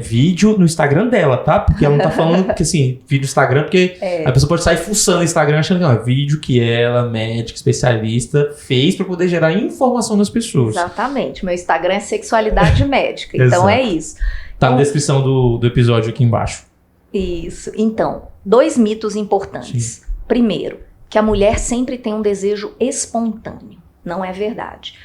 [SPEAKER 1] vídeo no Instagram dela, tá? Porque ela não tá falando que assim, vídeo no Instagram, porque a pessoa pode sair fuçando no Instagram achando que é vídeo que ela, médica, especialista, fez para poder gerar informação nas pessoas.
[SPEAKER 2] Exatamente, meu Instagram é sexualidade médica, então é isso.
[SPEAKER 1] Tá na descrição do episódio aqui embaixo.
[SPEAKER 2] Isso, então, 2 mitos importantes. Sim. Primeiro, que a mulher sempre tem um desejo espontâneo. Não é verdade.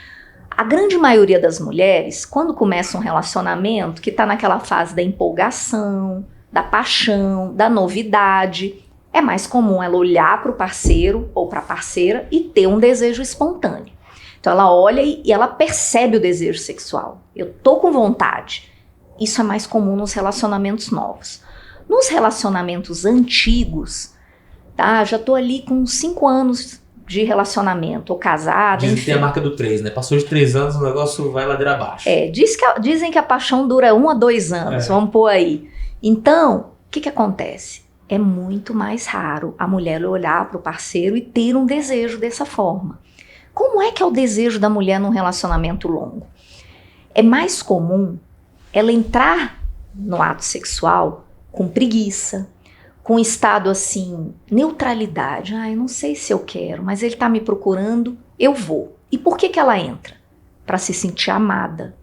[SPEAKER 2] A grande maioria das mulheres, quando começa um relacionamento, que está naquela fase da empolgação, da paixão, da novidade, é mais comum ela olhar para o parceiro ou para a parceira e ter um desejo espontâneo. Então ela olha e ela percebe o desejo sexual. Eu tô com vontade. Isso é mais comum nos relacionamentos novos. Nos relacionamentos antigos... Tá, já tô ali com 5 anos de relacionamento, ou casada,
[SPEAKER 1] Dizem que tem a marca do 3, né? Passou de 3 anos, o negócio vai ladeira abaixo.
[SPEAKER 2] Dizem que a paixão dura 1 a 2 anos, vamos pôr aí. Então, o que acontece? É muito mais raro a mulher olhar para o parceiro e ter um desejo dessa forma. Como é que é o desejo da mulher num relacionamento longo? É mais comum ela entrar no ato sexual com preguiça, com um estado assim, neutralidade. Eu não sei se eu quero, mas ele tá me procurando, eu vou. E por que ela entra? Para se sentir amada,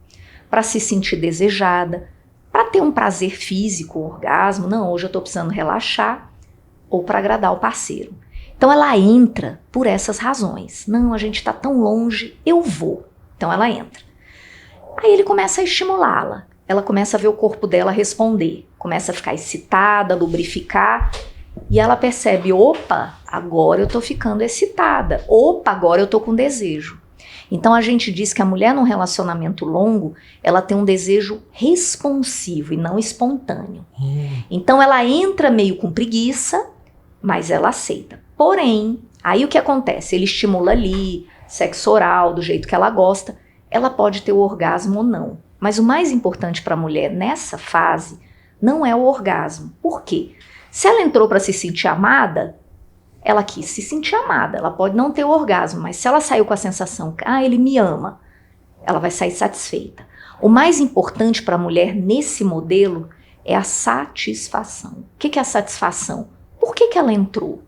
[SPEAKER 2] para se sentir desejada, para ter um prazer físico, um orgasmo. Não, hoje eu tô precisando relaxar, ou para agradar o parceiro. Então ela entra por essas razões. Não, a gente tá tão longe, eu vou. Então ela entra. Aí ele começa a estimulá-la. Ela começa a ver o corpo dela responder, começa a ficar excitada, lubrificar, e ela percebe, opa, agora eu tô ficando excitada, opa, agora eu tô com desejo. Então a gente diz que a mulher num relacionamento longo, ela tem um desejo responsivo e não espontâneo. Então ela entra meio com preguiça, mas ela aceita. Porém, aí o que acontece? Ele estimula ali, sexo oral, do jeito que ela gosta, ela pode ter o orgasmo ou não. Mas o mais importante para a mulher nessa fase não é o orgasmo. Por quê? Se ela entrou para se sentir amada, ela quis se sentir amada. Ela pode não ter o orgasmo, mas se ela saiu com a sensação que ele me ama, ela vai sair satisfeita. O mais importante para a mulher nesse modelo é a satisfação. O que é a satisfação? Por que ela entrou?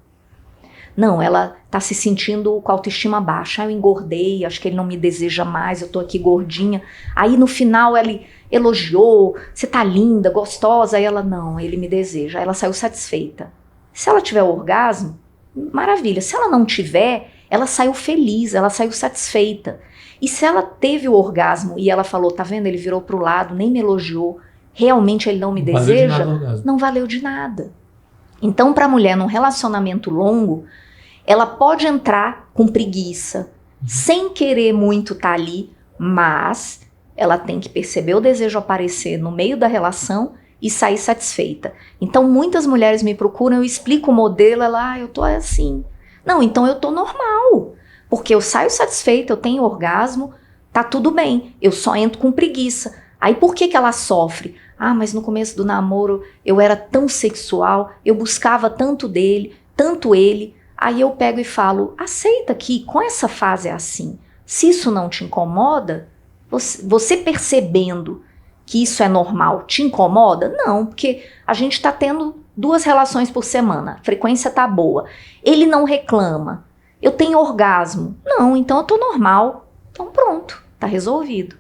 [SPEAKER 2] Não, ela tá se sentindo com a autoestima baixa. Eu engordei, acho que ele não me deseja mais, eu tô aqui gordinha. Aí no final ele elogiou, você tá linda, gostosa. Aí ela, não, ele me deseja. Aí ela saiu satisfeita. Se ela tiver o orgasmo, maravilha. Se ela não tiver, ela saiu feliz, ela saiu satisfeita. E se ela teve o orgasmo e ela falou, tá vendo, ele virou pro lado, nem me elogiou, realmente ele não me deseja, não valeu de nada. Então, para a mulher num relacionamento longo, ela pode entrar com preguiça, sem querer muito estar ali, mas ela tem que perceber o desejo aparecer no meio da relação e sair satisfeita. Então, muitas mulheres me procuram, eu explico o modelo, ela, eu tô assim. Não, então eu tô normal, porque eu saio satisfeita, eu tenho orgasmo, tá tudo bem, eu só entro com preguiça. Aí por que ela sofre? Ah, mas no começo do namoro eu era tão sexual, eu buscava tanto dele, tanto ele. Aí eu pego e falo, aceita que com essa fase é assim. Se isso não te incomoda, você percebendo que isso é normal, te incomoda? Não, porque a gente tá tendo 2 relações por semana, a frequência tá boa. Ele não reclama, eu tenho orgasmo. Não, então eu tô normal. Então pronto, tá resolvido.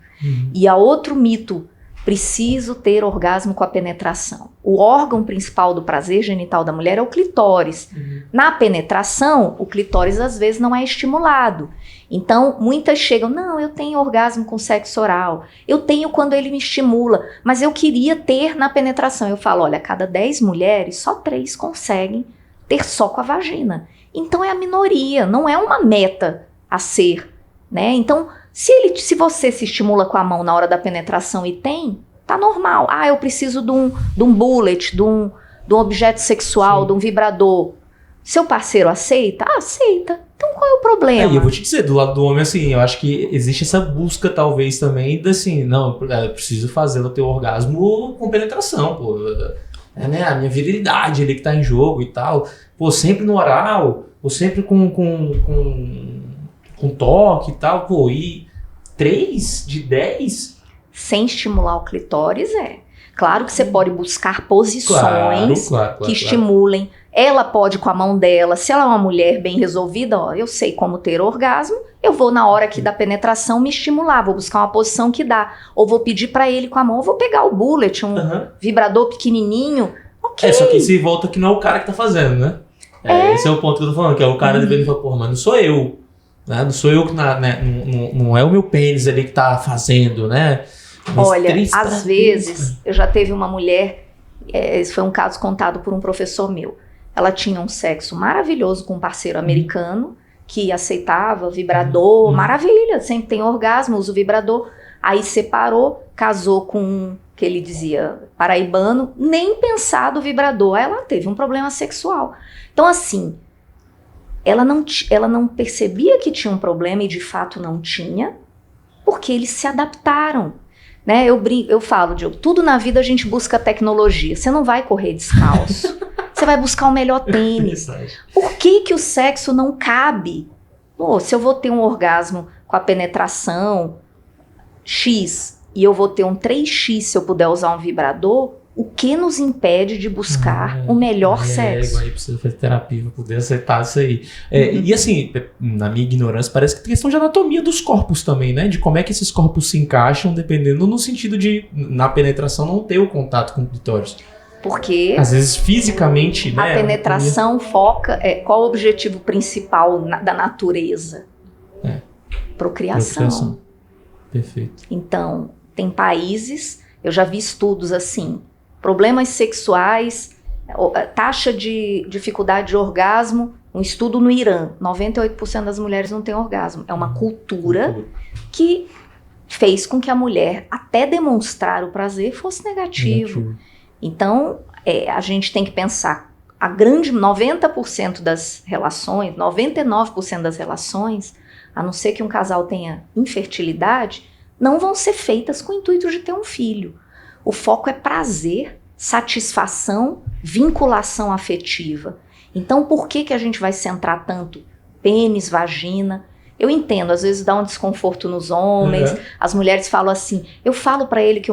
[SPEAKER 2] E há outro mito, preciso ter orgasmo com a penetração. O órgão principal do prazer genital da mulher é o clitóris. Na penetração, o clitóris às vezes não é estimulado. Então, muitas chegam, não, eu tenho orgasmo com sexo oral, eu tenho quando ele me estimula, mas eu queria ter na penetração. Eu falo, olha, a cada 10 mulheres, só 3 conseguem ter só com a vagina. Então é a minoria, não é uma meta a ser, né? Então, se você se estimula com a mão na hora da penetração e tem, tá normal. Ah, eu preciso de um bullet, de um objeto sexual, de um vibrador. Seu parceiro aceita? Ah, aceita. Então qual é o problema?
[SPEAKER 1] E eu vou te dizer, do lado do homem, assim, eu acho que existe essa busca, talvez, também, assim, não, eu preciso fazer o teu orgasmo com penetração, pô. É, né, a minha virilidade ali que tá em jogo e tal. Pô, sempre no oral, ou sempre com toque e tal, pô, e 3 de 10?
[SPEAKER 2] Sem estimular o clitóris, é. Claro que você pode buscar posições que estimulem. Ela pode com a mão dela, se ela é uma mulher bem resolvida, ó, eu sei como ter orgasmo, eu vou na hora aqui da penetração me estimular, vou buscar uma posição que dá. Ou vou pedir pra ele com a mão, ou vou pegar o bullet, vibrador pequenininho. Ok.
[SPEAKER 1] Só que se volta que não é o cara que tá fazendo, né? Esse é o ponto que eu tô falando, que é o cara devendo falar, porra, mas não sou eu. Né? Não sou eu que, não é o meu pênis ali que tá fazendo, né? Mas
[SPEAKER 2] olha, às vezes, eu já teve uma mulher, esse foi um caso contado por um professor meu. Ela tinha um sexo maravilhoso com um parceiro americano, que aceitava vibrador, maravilha, sempre tem orgasmo, usa o vibrador. Aí separou, casou com um, que ele dizia, paraibano, nem pensar do vibrador. Aí ela teve um problema sexual. Então assim, ela não percebia que tinha um problema e de fato não tinha, porque eles se adaptaram. Né? Eu falo, Diogo, tudo na vida a gente busca tecnologia. Você não vai correr descalço. Você vai buscar o melhor tênis. Por que o sexo não cabe? Pô, se eu vou ter um orgasmo com a penetração X e eu vou ter um 3X se eu puder usar um vibrador, o que nos impede de buscar o melhor sexo?
[SPEAKER 1] Aí precisa fazer terapia para poder aceitar isso aí. E assim, na minha ignorância, parece que tem questão de anatomia dos corpos também, né? De como é que esses corpos se encaixam, dependendo no sentido de, na penetração, não ter o contato com o clitóris.
[SPEAKER 2] Porque
[SPEAKER 1] às vezes fisicamente, né,
[SPEAKER 2] a penetração foca, qual o objetivo principal da natureza? Procriação.
[SPEAKER 1] Perfeito.
[SPEAKER 2] Então, tem países, eu já vi estudos assim, problemas sexuais, taxa de dificuldade de orgasmo, um estudo no Irã, 98% das mulheres não têm orgasmo. É uma cultura que fez com que a mulher, até demonstrar o prazer, fosse negativo. Então, a gente tem que pensar, a grande 90% das relações, 99% das relações, a não ser que um casal tenha infertilidade, não vão ser feitas com o intuito de ter um filho. O foco é prazer, satisfação, vinculação afetiva. Então, por que a gente vai centrar tanto pênis, vagina? Eu entendo, às vezes dá um desconforto nos homens, as mulheres falam assim, eu falo pra ele que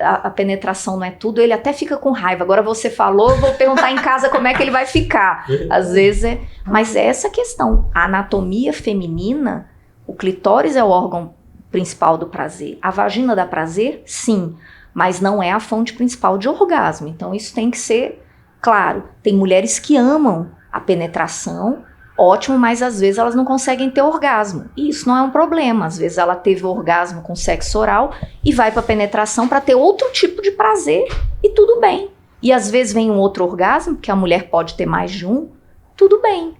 [SPEAKER 2] a penetração não é tudo, ele até fica com raiva. Agora você falou, eu vou perguntar em casa como é que ele vai ficar. Às vezes mas é essa questão, a anatomia feminina, o clitóris é o órgão principal do prazer. A vagina dá prazer? Sim, mas não é a fonte principal de orgasmo. Então isso tem que ser claro. Tem mulheres que amam a penetração, ótimo, mas às vezes elas não conseguem ter orgasmo. E isso não é um problema. Às vezes ela teve orgasmo com sexo oral e vai para penetração para ter outro tipo de prazer e tudo bem. E às vezes vem um outro orgasmo, porque a mulher pode ter mais de um, tudo bem.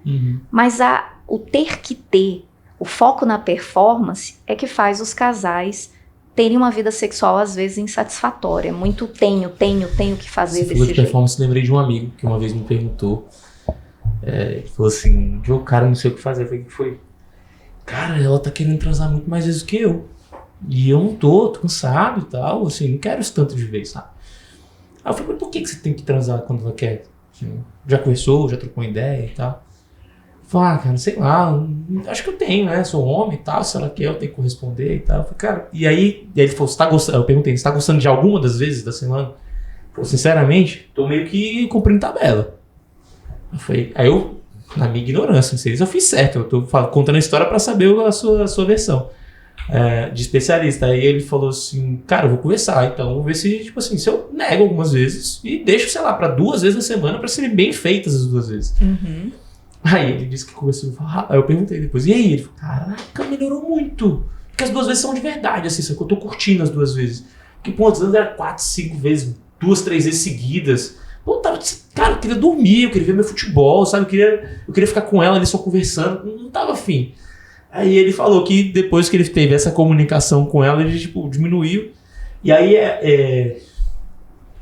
[SPEAKER 2] Mas o ter que ter, o foco na performance é que faz os casais terem uma vida sexual às vezes insatisfatória. Muito tenho que fazer desse jeito.
[SPEAKER 1] Performance, lembrei de um amigo que uma vez me perguntou. Ele falou assim, cara, não sei o que fazer. Eu falei, o que foi? Cara, ela tá querendo transar muito mais vezes que eu. E eu não tô cansado e tal, assim, não quero isso tanto de vez, sabe? Aí eu falei, mas por que você tem que transar quando ela quer? Assim, já conversou, já trocou uma ideia e tal? Eu falei, cara, sei lá, acho que eu tenho, né? Sou homem e tal, se ela quer, eu tenho que corresponder e tal. Eu falei, cara, e aí ele falou, você tá gostando? Eu perguntei, você tá gostando de alguma das vezes da semana? Eu falei, sinceramente, tô meio que cumprindo tabela. Aí eu, na minha ignorância, não sei se eu fiz certo, eu tô contando a história pra saber a sua versão de especialista. Aí ele falou assim, cara, eu vou conversar, então vou ver se, tipo assim, se eu nego algumas vezes e deixo, sei lá, pra 2 vezes na semana pra serem bem feitas as 2 vezes. Aí ele disse que começou a falar, aí eu perguntei depois, e aí? Ele falou, caraca, melhorou muito, porque as 2 vezes são de verdade, assim, só que eu tô curtindo as 2 vezes. Porque, pô, antes era 4, 5 vezes, 2, 3 vezes seguidas. Pô, cara, eu queria dormir, eu queria ver meu futebol, sabe? Eu queria ficar com ela ali só conversando, não tava afim. Aí ele falou que depois que ele teve essa comunicação com ela, ele, tipo, diminuiu. E aí é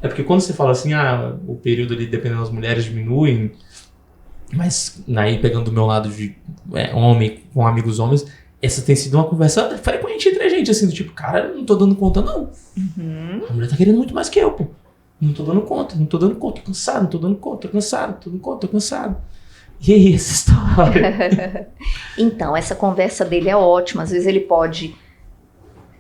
[SPEAKER 1] porque quando você fala assim, o período ali, dependendo das mulheres, diminuem, mas aí pegando do meu lado de homem com amigos homens, essa tem sido uma conversa frequente entre a gente, assim, do tipo, cara, não tô dando conta não. A mulher tá querendo muito mais que eu, pô. Não tô dando conta, tô cansado, não tô dando conta, tô cansado. E aí, essa história?
[SPEAKER 2] Então, essa conversa dele é ótima. Às vezes ele pode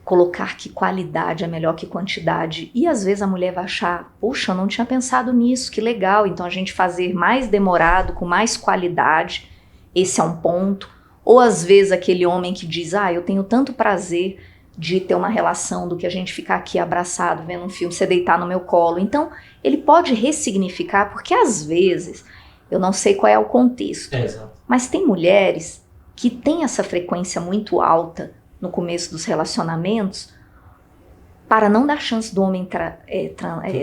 [SPEAKER 2] colocar que qualidade é melhor que quantidade. E às vezes a mulher vai achar, puxa, eu não tinha pensado nisso, que legal. Então a gente fazer mais demorado, com mais qualidade, esse é um ponto. Ou às vezes aquele homem que diz, eu tenho tanto prazer de ter uma relação do que a gente ficar aqui abraçado, vendo um filme, você deitar no meu colo. Então, ele pode ressignificar, porque às vezes, eu não sei qual é o contexto, mas tem mulheres que têm essa frequência muito alta no começo dos relacionamentos para não dar chance do homem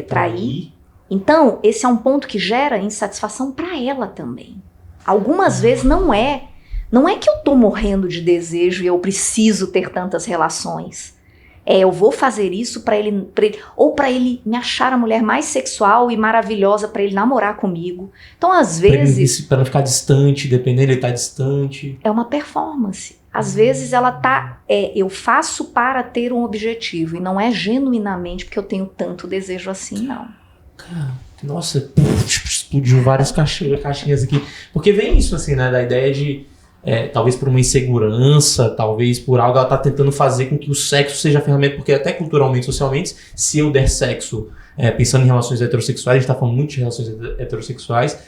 [SPEAKER 2] trair. Então, esse é um ponto que gera insatisfação para ela também. Algumas vezes não é que eu tô morrendo de desejo e eu preciso ter tantas relações. Eu vou fazer isso para ele, ou para ele me achar a mulher mais sexual e maravilhosa para ele namorar comigo. Então, às vezes...
[SPEAKER 1] Para não ficar distante, dependendo, ele tá distante.
[SPEAKER 2] É uma performance. Às vezes ela tá... eu faço para ter um objetivo e não é genuinamente porque eu tenho tanto desejo assim, não.
[SPEAKER 1] Cara, nossa, explodiu várias caixinhas aqui. Porque vem isso, assim, né, da ideia de... talvez por uma insegurança, talvez por algo, ela tá tentando fazer com que o sexo seja a ferramenta, porque até culturalmente, socialmente, se eu der sexo, pensando em relações heterossexuais, a gente tá falando muito de relações heterossexuais,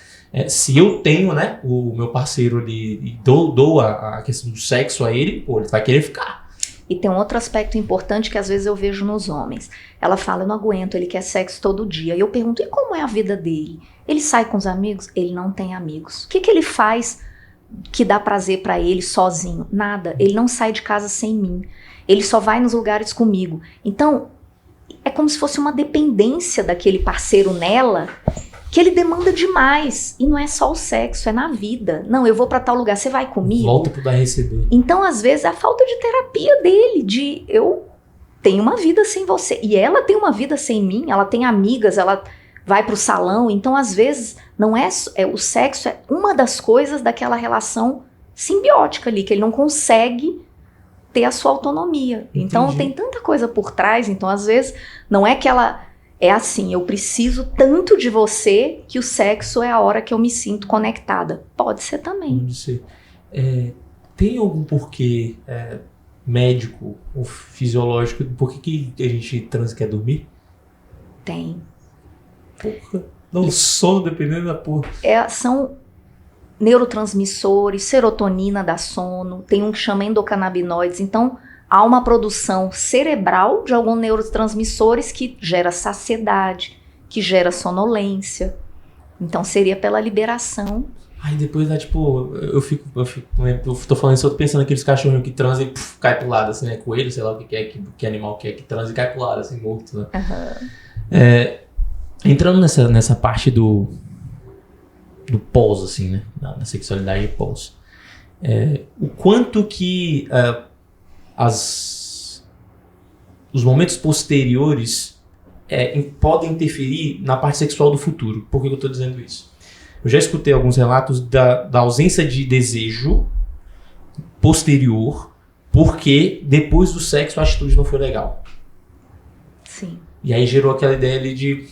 [SPEAKER 1] se eu tenho, né, o meu parceiro ali e dou a questão do sexo a ele, pô, ele vai querer ficar.
[SPEAKER 2] E tem um outro aspecto importante que às vezes eu vejo nos homens. Ela fala, eu não aguento, ele quer sexo todo dia. E eu pergunto, e como é a vida dele? Ele sai com os amigos? Ele não tem amigos. O que ele faz que dá prazer pra ele sozinho? Nada. Ele não sai de casa sem mim. Ele só vai nos lugares comigo. Então, é como se fosse uma dependência daquele parceiro nela, que ele demanda demais. E não é só o sexo, é na vida. Não, eu vou pra tal lugar, você vai comigo?
[SPEAKER 1] Volta pro dar e receber.
[SPEAKER 2] Então, às vezes, é a falta de terapia dele, de eu tenho uma vida sem você. E ela tem uma vida sem mim, ela tem amigas, ela vai pro salão. Então, às vezes, não o sexo é uma das coisas daquela relação simbiótica ali, que ele não consegue ter a sua autonomia. Entendi. Então, tem tanta coisa por trás. Então, às vezes, não é que ela é assim, eu preciso tanto de você que o sexo é a hora que eu me sinto conectada. Pode ser também.
[SPEAKER 1] Pode ser. Tem algum porquê médico ou fisiológico, por que a gente transa quer dormir?
[SPEAKER 2] Tem.
[SPEAKER 1] Porra. Não, o sono dependendo da porra.
[SPEAKER 2] São neurotransmissores, serotonina dá sono, tem um que chama endocannabinoides. Então, há uma produção cerebral de alguns neurotransmissores que gera saciedade, que gera sonolência. Então, seria pela liberação
[SPEAKER 1] Aí depois dá tipo, eu tô falando isso, eu tô pensando naqueles cachorrinhos que transam e cai pro lado, assim, né? Coelho, sei lá o que é, que animal que é, que transa e cai pro lado, assim, morto, né? Entrando nessa parte do pós, assim, né? Da sexualidade pós. O quanto que os momentos posteriores podem interferir na parte sexual do futuro. Por que eu estou dizendo isso? Eu já escutei alguns relatos da ausência de desejo posterior porque depois do sexo a atitude não foi legal.
[SPEAKER 2] Sim.
[SPEAKER 1] E aí gerou aquela ideia ali de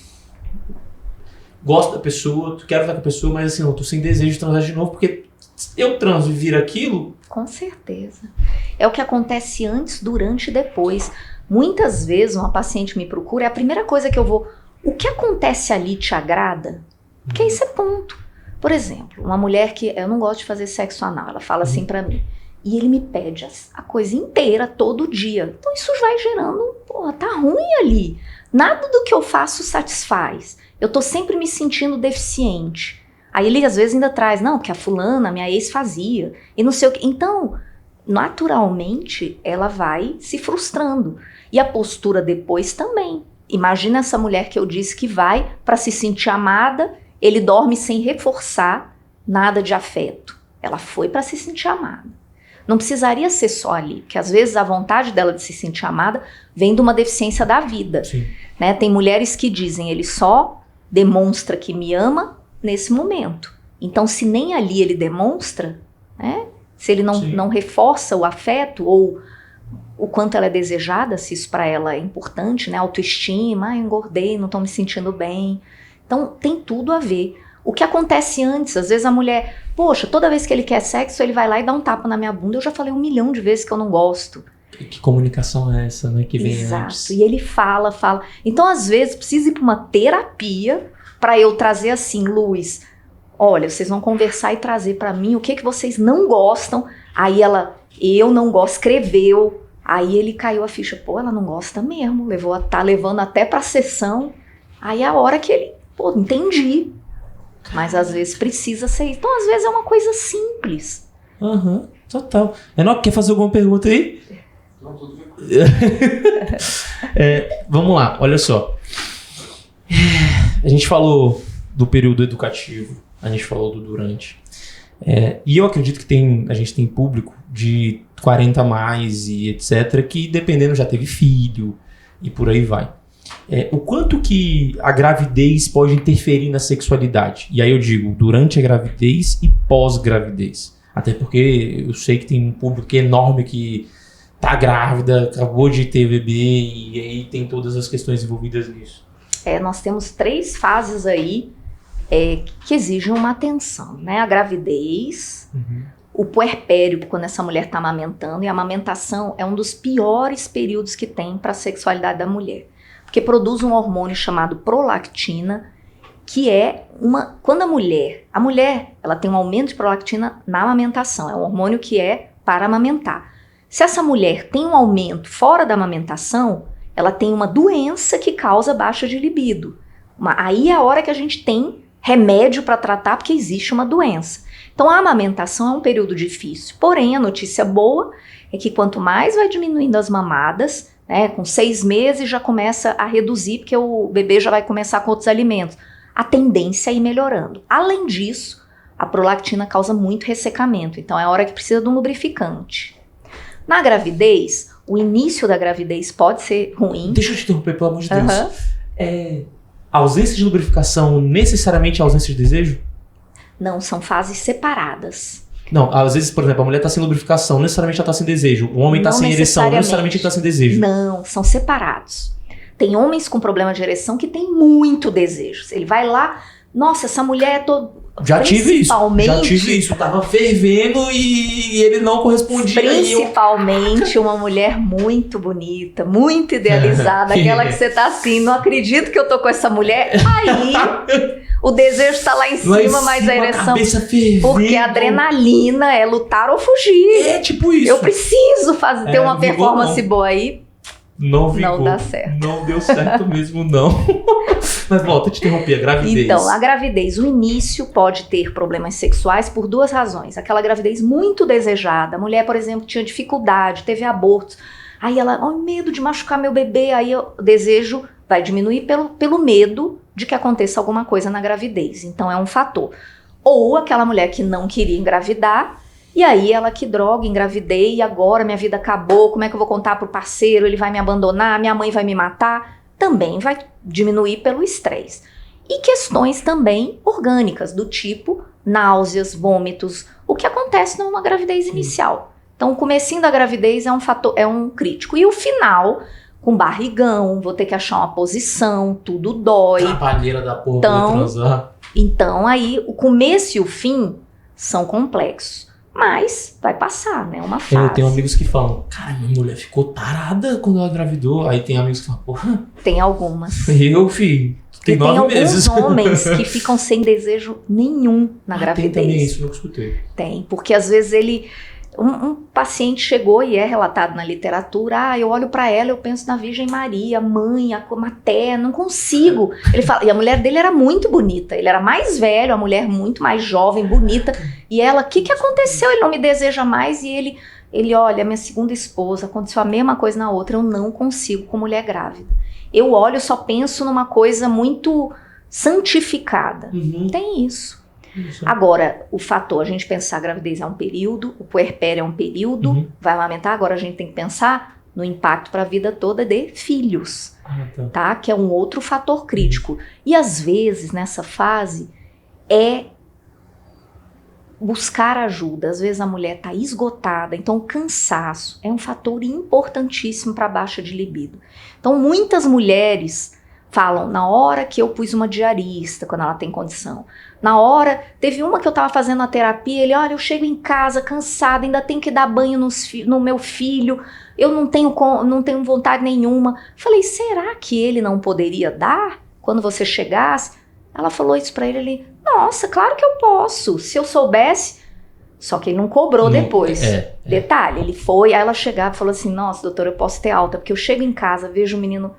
[SPEAKER 1] gosto da pessoa, quero estar com a pessoa, mas assim, não, tô sem desejo de transar de novo porque eu transo e vira aquilo.
[SPEAKER 2] Com certeza. É o que acontece antes, durante e depois. Muitas vezes uma paciente me procura, é a primeira coisa que eu vou... O que acontece ali te agrada? Porque isso é ponto. Por exemplo, uma mulher que... Eu não gosto de fazer sexo anal, ela fala assim pra mim. E ele me pede a coisa inteira, todo dia. Então isso vai gerando... Porra, tá ruim ali. Nada do que eu faço satisfaz. Eu tô sempre me sentindo deficiente. Aí ele às vezes ainda traz, não, porque a fulana, minha ex fazia. E não sei o que. Então, naturalmente, ela vai se frustrando. E a postura depois também. Imagina essa mulher que eu disse que vai para se sentir amada, ele dorme sem reforçar nada de afeto. Ela foi para se sentir amada. Não precisaria ser só ali, porque às vezes a vontade dela de se sentir amada vem de uma deficiência da vida. Né? Tem mulheres que dizem, ele só demonstra que me ama nesse momento. Então, se nem ali ele demonstra, né? Se ele não reforça o afeto ou o quanto ela é desejada, se isso para ela é importante, né? Autoestima, engordei, não estou me sentindo bem. Então, tem tudo a ver. O que acontece antes, às vezes a mulher, poxa, toda vez que ele quer sexo, ele vai lá e dá um tapa na minha bunda. Eu já falei 1 milhão de vezes que eu não gosto.
[SPEAKER 1] Que comunicação é essa, né? Que vem
[SPEAKER 2] Exato.
[SPEAKER 1] antes.
[SPEAKER 2] E ele fala. Então, às vezes, precisa ir para uma terapia para eu trazer assim, Luiz, olha, vocês vão conversar e trazer para mim o que vocês não gostam. Aí ela, eu não gosto, escreveu. Aí ele caiu a ficha, pô, ela não gosta mesmo, tá levando até pra sessão. Aí a hora que ele, pô, entendi. Mas às vezes precisa ser. Então às vezes é uma coisa simples.
[SPEAKER 1] Total. Enoque, quer fazer alguma pergunta aí?
[SPEAKER 3] Não, tudo bem.
[SPEAKER 1] Vamos lá, olha só. A gente falou do período educativo, a gente falou do durante. E eu acredito que a gente tem público de 40 a mais e etc, que dependendo já teve filho e por aí vai. O quanto que a gravidez pode interferir na sexualidade? E aí eu digo, durante a gravidez e pós-gravidez. Até porque eu sei que tem um público enorme que tá grávida, acabou de ter bebê e aí tem todas as questões envolvidas nisso.
[SPEAKER 2] Nós temos 3 fases aí que exigem uma atenção, né? A gravidez, o puerpério, quando essa mulher está amamentando, e a amamentação é um dos piores períodos que tem para a sexualidade da mulher, porque produz um hormônio chamado prolactina, que é quando a mulher, ela tem um aumento de prolactina na amamentação, é um hormônio que é para amamentar. Se essa mulher tem um aumento fora da amamentação, ela tem uma doença que causa baixa de libido. Aí é a hora que a gente tem remédio para tratar, porque existe uma doença. Então a amamentação é um período difícil. Porém, a notícia boa é que quanto mais vai diminuindo as mamadas, né, com 6 meses já começa a reduzir, porque o bebê já vai começar com outros alimentos. A tendência é ir melhorando. Além disso, a prolactina causa muito ressecamento. Então é a hora que precisa de um lubrificante. Na gravidez, o início da gravidez pode ser ruim.
[SPEAKER 1] Deixa eu te interromper, pelo amor de Deus. A ausência de lubrificação necessariamente é ausência de desejo?
[SPEAKER 2] Não, são fases separadas.
[SPEAKER 1] Não, às vezes, por exemplo, a mulher tá sem lubrificação, necessariamente ela tá sem desejo. O homem tá sem ereção, necessariamente ele tá sem desejo.
[SPEAKER 2] Não, são separados. Tem homens com problema de ereção que tem muito desejo. Ele vai lá, nossa, essa mulher é toda...
[SPEAKER 1] Já tive isso, tava fervendo e ele não correspondia.
[SPEAKER 2] Principalmente uma mulher muito bonita, muito idealizada, aquela que você tá assim, não acredito que eu tô com essa mulher. Aí o desejo tá lá em cima, mas a ereção... Porque a adrenalina é lutar ou fugir.
[SPEAKER 1] É tipo isso.
[SPEAKER 2] Eu preciso ter uma performance boa aí.
[SPEAKER 1] Não vingou.
[SPEAKER 2] Não dá certo.
[SPEAKER 1] Não deu certo mesmo, não. Mas volta, te interromper, a gravidez.
[SPEAKER 2] Então, a gravidez, o início pode ter problemas sexuais por duas razões. Aquela gravidez muito desejada. A mulher, por exemplo, tinha dificuldade, teve abortos. Aí ela, medo de machucar meu bebê. Aí o desejo vai diminuir pelo medo de que aconteça alguma coisa na gravidez. Então, é um fator. Ou aquela mulher que não queria engravidar. E aí ela, que droga, engravidei, e agora minha vida acabou, como é que eu vou contar pro parceiro, ele vai me abandonar, minha mãe vai me matar? Também vai diminuir pelo estresse. E questões também orgânicas, do tipo náuseas, vômitos, o que acontece numa gravidez inicial. Então o comecinho da gravidez é um fator, é um crítico. E o final, com barrigão, vou ter que achar uma posição, tudo dói.
[SPEAKER 1] Trabalheira da porra pra transar.
[SPEAKER 2] Então aí o começo e o fim são complexos. Mas vai passar, né? Uma fase.
[SPEAKER 1] Eu tenho amigos que falam, cara, minha mulher ficou tarada quando ela engravidou. Aí tem amigos que falam, porra.
[SPEAKER 2] Tem algumas.
[SPEAKER 1] Eu, filho, tem 9 meses.
[SPEAKER 2] Tem alguns homens que ficam sem desejo nenhum na gravidez.
[SPEAKER 1] Tem também isso, eu não escutei.
[SPEAKER 2] Tem, porque às vezes ele... Um paciente chegou e é relatado na literatura, eu olho pra ela, eu penso na Virgem Maria, mãe, a materna, não consigo. Ele fala, e a mulher dele era muito bonita, ele era mais velho, a mulher muito mais jovem, bonita, e ela, o que aconteceu? Ele não me deseja mais, e ele olha, minha segunda esposa, aconteceu a mesma coisa na outra, eu não consigo com mulher grávida. Eu olho, só penso numa coisa muito santificada. Tem isso. Agora, o fator, a gente pensar a gravidez é um período, o puerpério é um período, vai amamentar, agora a gente tem que pensar no impacto para a vida toda de filhos, tá? Que é um outro fator crítico. E às vezes, nessa fase, é buscar ajuda. Às vezes a mulher está esgotada, então o cansaço é um fator importantíssimo para a baixa de libido. Então muitas mulheres falam, na hora que eu pus uma diarista, quando ela tem condição, na hora, teve uma que eu tava fazendo a terapia, ele, olha, eu chego em casa cansada, ainda tenho que dar banho no meu filho, eu não tenho vontade nenhuma. Falei, será que ele não poderia dar quando você chegasse? Ela falou isso pra ele, nossa, claro que eu posso, se eu soubesse. Só que ele não cobrou depois. Detalhe, ele foi, aí ela chegava e falou assim, nossa, doutora, eu posso ter alta, porque eu chego em casa, vejo o menino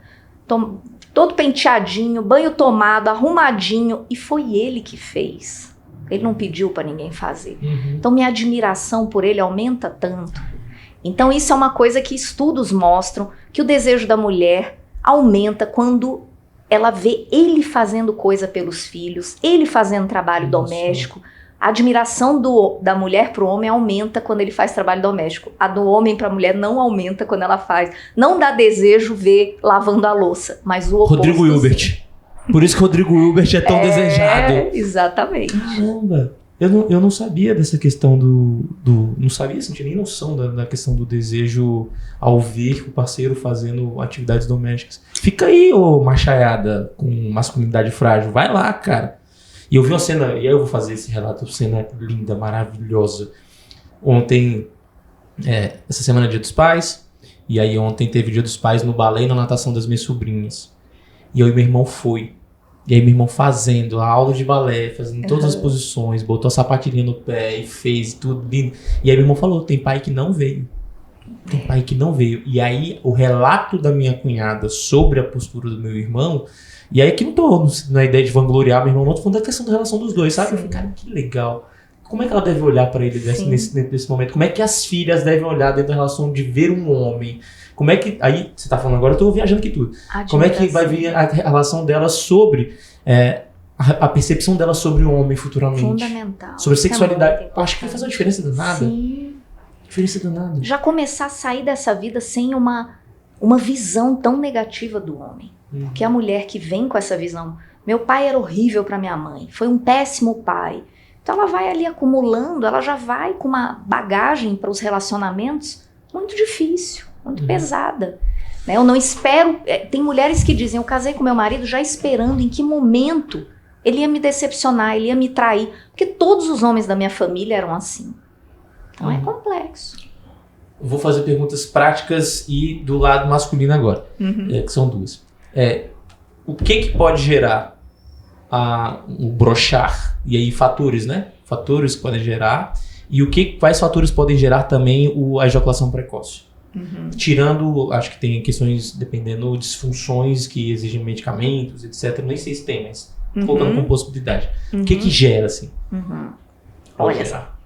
[SPEAKER 2] todo penteadinho, banho tomado, arrumadinho, e foi ele que fez. Ele não pediu para ninguém fazer. Então minha admiração por ele aumenta tanto. Então isso é uma coisa que estudos mostram, que o desejo da mulher aumenta quando ela vê ele fazendo coisa pelos filhos, ele fazendo trabalho doméstico. A admiração da mulher pro homem aumenta quando ele faz trabalho doméstico. A do homem pra mulher não aumenta quando ela faz. Não dá desejo ver lavando a louça, mas o oposto.
[SPEAKER 1] Rodrigo Hilbert. Por isso que Rodrigo Hilbert é tão desejado.
[SPEAKER 2] Exatamente.
[SPEAKER 1] Caramba. Eu não sabia dessa questão não sabia, não tinha nem noção da questão do desejo ao ver o parceiro fazendo atividades domésticas. Fica aí, ô machaiada com masculinidade frágil. Vai lá, cara. E eu vi uma cena, e aí eu vou fazer esse relato, uma cena linda, maravilhosa. Ontem, essa semana é Dia dos Pais, e aí ontem teve o Dia dos Pais no balé e na natação das minhas sobrinhas. E eu e meu irmão foi. E aí meu irmão fazendo a aula de balé, fazendo todas as posições, botou a sapatilha no pé e fez tudo lindo. E aí meu irmão falou, tem pai que não veio. Tem pai que não veio. E aí o relato da minha cunhada sobre a postura do meu irmão... E aí que não tô na ideia de vangloriar meu irmão, não tô falando da questão da relação dos dois, sabe? Eu falei, cara, que legal. Como é que ela deve olhar pra ele nesse momento? Como é que as filhas devem olhar dentro da relação de ver um homem? Como é que... Aí, você tá falando agora, eu tô viajando aqui tudo. Como é que vai vir a relação dela sobre... a percepção dela sobre o homem futuramente?
[SPEAKER 2] Fundamental.
[SPEAKER 1] Sobre sexualidade. Eu acho que vai fazer uma diferença danada.
[SPEAKER 2] Sim.
[SPEAKER 1] Diferença danada.
[SPEAKER 2] Já começar a sair dessa vida sem uma visão tão negativa do homem. Que a mulher que vem com essa visão, meu pai era horrível para minha mãe, foi um péssimo pai. Então ela vai ali acumulando, ela já vai com uma bagagem para os relacionamentos muito difícil, muito pesada. Né? Eu não espero, tem mulheres que dizem, eu casei com meu marido já esperando em que momento ele ia me decepcionar, ele ia me trair, porque todos os homens da minha família eram assim. Então é complexo.
[SPEAKER 1] Vou fazer perguntas práticas e do lado masculino agora, que são duas. O que pode gerar o brochar? E aí fatores, né? Fatores que podem gerar. E quais fatores podem gerar também a ejaculação precoce? Tirando, acho que tem questões, dependendo, disfunções que exigem medicamentos, etc. Nem sei se tem, mas colocando como possibilidade. O que gera, assim? Pode
[SPEAKER 2] Olha,
[SPEAKER 1] gerar.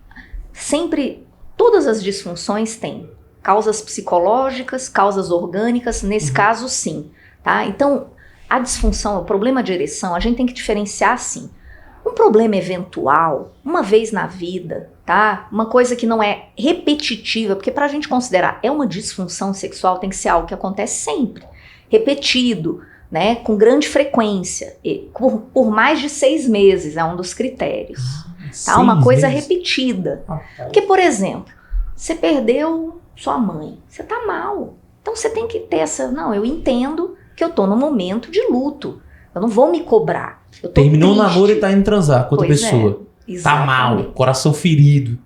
[SPEAKER 2] sempre, todas as disfunções têm causas psicológicas, causas orgânicas, nesse caso sim, tá? Então, a disfunção, o problema de ereção, a gente tem que diferenciar assim. Um problema eventual, uma vez na vida, tá? Uma coisa que não é repetitiva, porque pra gente considerar é uma disfunção sexual, tem que ser algo que acontece sempre, repetido, né? Com grande frequência, e por mais de 6 meses, é um dos critérios. Tá? Uma coisa repetida. Porque, por exemplo, você perdeu sua mãe, você tá mal. Então você tem que ter essa... Não, eu entendo que eu tô num momento de luto. Eu não vou me cobrar. Eu tô
[SPEAKER 1] Terminou
[SPEAKER 2] triste.
[SPEAKER 1] o namoro e tá indo transar com outra
[SPEAKER 2] Pois
[SPEAKER 1] pessoa. Tá mal, coração ferido.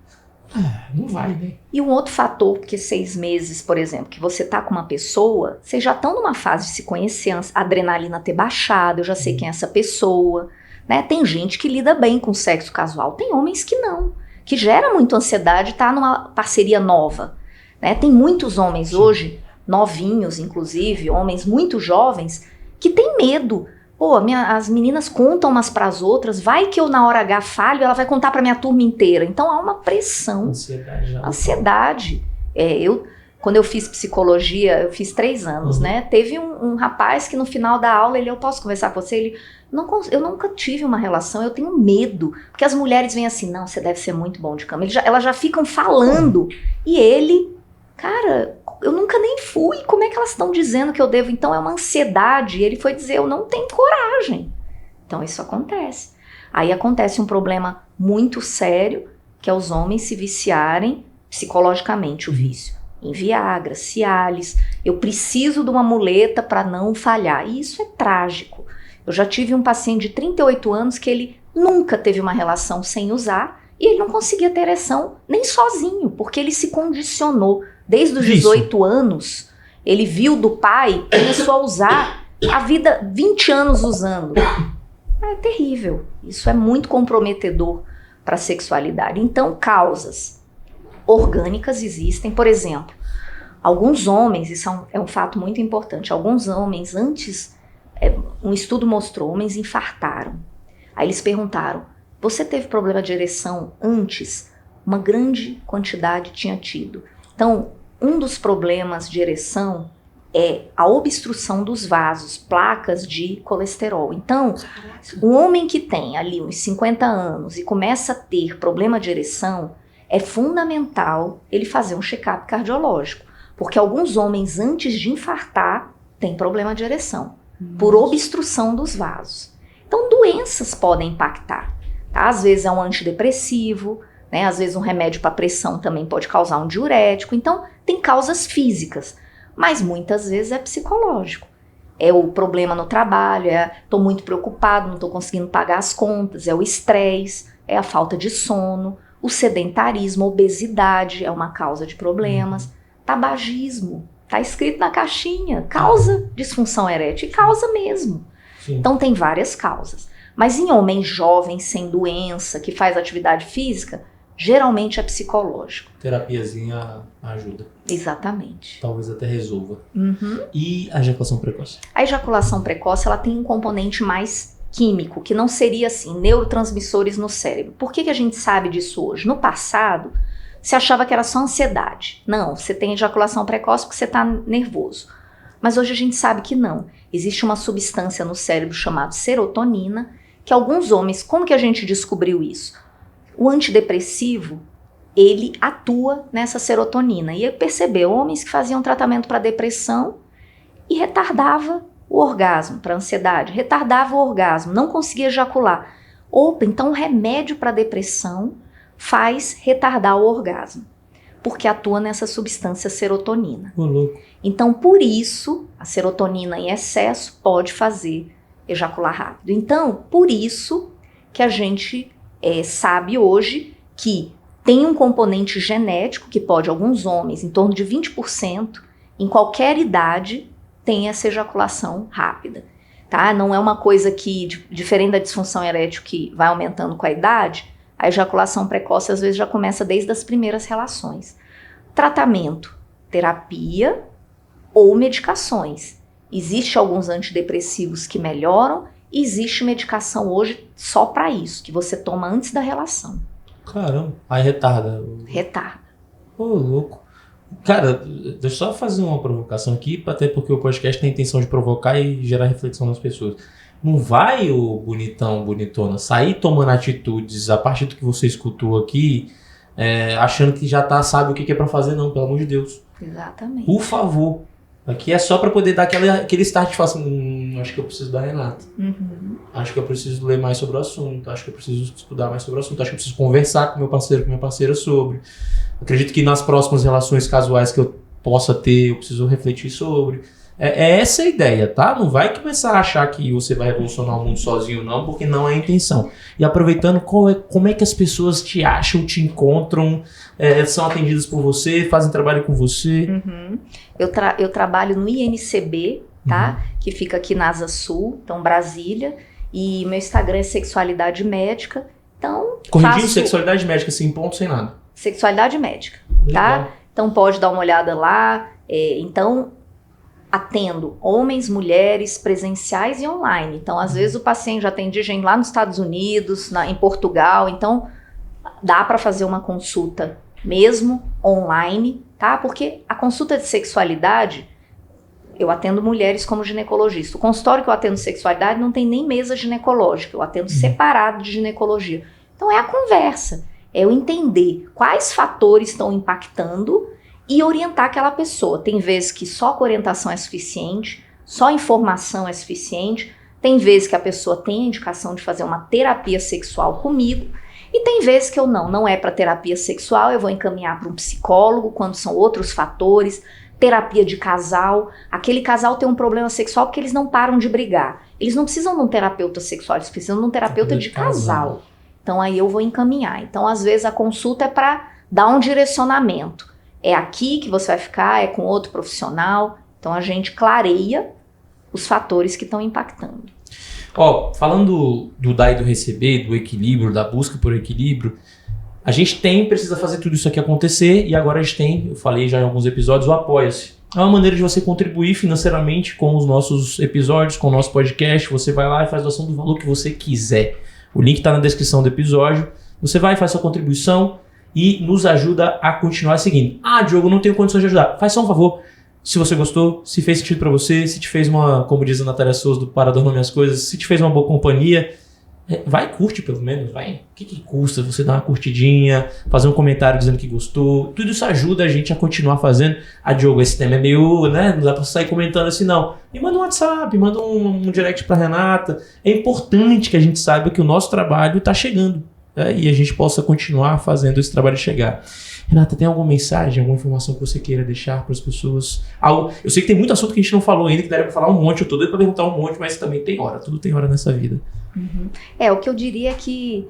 [SPEAKER 1] Não vai, né?
[SPEAKER 2] E um outro fator, porque 6 meses, por exemplo, que você tá com uma pessoa, vocês já estão numa fase de se conhecer, a adrenalina ter baixado, eu já sei quem é essa pessoa, né? Tem gente que lida bem com sexo casual, tem homens que não, que gera muito ansiedade tá numa parceria nova, né? Tem muitos homens hoje, novinhos inclusive, homens muito jovens, que têm medo. Pô, as meninas contam umas pras outras, vai que eu na hora H falho, ela vai contar pra minha turma inteira. Então há uma pressão. Ansiedade. Quando eu fiz psicologia, eu fiz 3 anos, né? Teve um rapaz que no final da aula, eu posso conversar com você? Eu nunca tive uma relação, eu tenho medo. Porque as mulheres vêm assim, não, você deve ser muito bom de cama. Elas já ficam falando. E ele, cara... Eu nunca nem fui, como é que elas estão dizendo que eu devo? Então é uma ansiedade, e ele foi dizer, eu não tenho coragem. Então isso acontece. Aí acontece um problema muito sério, que é os homens se viciarem psicologicamente, o vício. Em Viagra, Cialis, eu preciso de uma muleta para não falhar. E isso é trágico. Eu já tive um paciente de 38 anos que ele nunca teve uma relação sem usar, e ele não conseguia ter ereção nem sozinho, porque ele se condicionou. Desde os 18 anos, ele viu do pai, começou a usar a vida 20 anos usando. É terrível. Isso é muito comprometedor para a sexualidade. Então, causas orgânicas existem. Por exemplo, alguns homens, isso é um fato muito importante, alguns homens antes, um estudo mostrou, homens infartaram. Aí eles perguntaram, você teve problema de ereção antes? Uma grande quantidade tinha tido. Então, um dos problemas de ereção é a obstrução dos vasos, placas de colesterol. Então, o homem que tem ali uns 50 anos e começa a ter problema de ereção, é fundamental ele fazer um check-up cardiológico. Porque alguns homens, antes de infartar, têm problema de ereção, por obstrução dos vasos. Então, doenças podem impactar. Tá? Às vezes é um antidepressivo, né? Às vezes um remédio para pressão também pode causar um diurético. Então, tem causas físicas, mas muitas vezes é psicológico. É o problema no trabalho, tô muito preocupado, não tô conseguindo pagar as contas, é o estresse, é a falta de sono, o sedentarismo, obesidade é uma causa de problemas, tabagismo, tá escrito na caixinha, causa disfunção erétil, e causa mesmo.
[SPEAKER 1] Sim.
[SPEAKER 2] Então tem várias causas. Mas em homens jovens, sem doença, que faz atividade física, geralmente é psicológico.
[SPEAKER 1] Terapiazinha ajuda.
[SPEAKER 2] Exatamente.
[SPEAKER 1] Talvez até resolva. E a ejaculação precoce?
[SPEAKER 2] A ejaculação precoce, ela tem um componente mais químico, que não seria assim, neurotransmissores no cérebro. Por que a gente sabe disso hoje? No passado, se achava que era só ansiedade. Não, você tem ejaculação precoce porque você está nervoso. Mas hoje a gente sabe que não. Existe uma substância no cérebro chamada serotonina, que alguns homens, como que a gente descobriu isso? O antidepressivo, ele atua nessa serotonina. E percebeu homens que faziam tratamento para depressão e retardava o orgasmo, para ansiedade, retardava o orgasmo, não conseguia ejacular. Opa, então o remédio para depressão faz retardar o orgasmo, porque atua nessa substância serotonina.
[SPEAKER 1] Louco.
[SPEAKER 2] Então, por isso, a serotonina em excesso pode fazer ejacular rápido. Então, por isso que a gente sabe hoje que tem um componente genético que pode, alguns homens, em torno de 20%, em qualquer idade, tem essa ejaculação rápida. Tá? Não é uma coisa que, diferente da disfunção erétil que vai aumentando com a idade, a ejaculação precoce às vezes já começa desde as primeiras relações. Tratamento. terapia ou medicações. Existe alguns antidepressivos que melhoram e existe medicação hoje só para isso, que você toma antes da relação.
[SPEAKER 1] Caramba, aí retarda.
[SPEAKER 2] Retarda.
[SPEAKER 1] Ô, louco. Cara, deixa eu só fazer uma provocação aqui, até porque o podcast tem a intenção de provocar e gerar reflexão nas pessoas. Não vai o bonitão, bonitona, sair tomando atitudes a partir do que você escutou aqui, achando que já sabe o que é pra fazer, não, pelo amor de Deus.
[SPEAKER 2] Exatamente.
[SPEAKER 1] Por favor. Aqui é só pra poder dar aquele start de falar assim, acho que eu preciso da Renata.
[SPEAKER 2] Uhum.
[SPEAKER 1] Acho que eu preciso ler mais sobre o assunto. Acho que eu preciso estudar mais sobre o assunto. Acho que eu preciso conversar com meu parceiro, com minha parceira sobre. Acredito que nas próximas relações casuais que eu possa ter, eu preciso refletir sobre. É essa a ideia, tá? Não vai começar a achar que você vai revolucionar o mundo sozinho, não, porque não é a intenção. E aproveitando, como é que as pessoas te acham, te encontram, são atendidas por você, fazem trabalho com você?
[SPEAKER 2] Uhum. Eu trabalho no INCB, tá? Que fica aqui na Asa Sul, então Brasília. E meu Instagram é Sexualidade Médica. Então,
[SPEAKER 1] corrigindo, Sexualidade Médica, sem ponto, sem nada.
[SPEAKER 2] Sexualidade Médica, tá?
[SPEAKER 1] Legal.
[SPEAKER 2] Então pode dar uma olhada lá. Então, atendo homens, mulheres, presenciais e online. Então, às vezes o paciente já atende gente lá nos Estados Unidos, em Portugal. Então, dá para fazer uma consulta mesmo online, tá? Porque a consulta de sexualidade, eu atendo mulheres como ginecologista. O consultório que eu atendo sexualidade não tem nem mesa ginecológica. Eu atendo separado de ginecologia. Então, é a conversa. É eu entender quais fatores estão impactando e orientar aquela pessoa. Tem vezes que só orientação é suficiente, só informação é suficiente, tem vezes que a pessoa tem a indicação de fazer uma terapia sexual comigo, e tem vezes que não é para terapia sexual, eu vou encaminhar para um psicólogo, quando são outros fatores, terapia de casal. Aquele casal tem um problema sexual porque eles não param de brigar. Eles não precisam de um terapeuta sexual, eles precisam de um terapeuta de casal. Então aí eu vou encaminhar. Então às vezes a consulta é para dar um direcionamento. É aqui que você vai ficar, é com outro profissional. Então a gente clareia os fatores que estão impactando.
[SPEAKER 1] Falando do dar e do receber, do equilíbrio, da busca por equilíbrio, a gente precisa fazer tudo isso aqui acontecer e agora a gente tem, eu falei já em alguns episódios, o Apoia-se. É uma maneira de você contribuir financeiramente com os nossos episódios, com o nosso podcast. Você vai lá e faz doação do valor que você quiser. O link está na descrição do episódio. Você vai, faz sua contribuição e nos ajuda a continuar seguindo. Diogo, não tenho condições de ajudar. Faz só um favor. Se você gostou, se fez sentido pra você, se te fez como diz a Natália Souza do Para Adornar Minhas Coisas, se te fez uma boa companhia, vai e curte pelo menos, vai. O que custa você dar uma curtidinha, fazer um comentário dizendo que gostou? Tudo isso ajuda a gente a continuar fazendo. Diogo, esse tema é meio, né? Não dá pra sair comentando assim, não. Me manda um WhatsApp, manda um direct pra Renata. É importante que a gente saiba que o nosso trabalho tá chegando, né? E a gente possa continuar fazendo esse trabalho chegar. Renata, tem alguma mensagem, alguma informação que você queira deixar para as pessoas? Eu sei que tem muito assunto que a gente não falou ainda, que daria para falar um monte, eu tô doido para perguntar um monte, mas também tem hora, tudo tem hora nessa vida.
[SPEAKER 2] Uhum. O que eu diria é que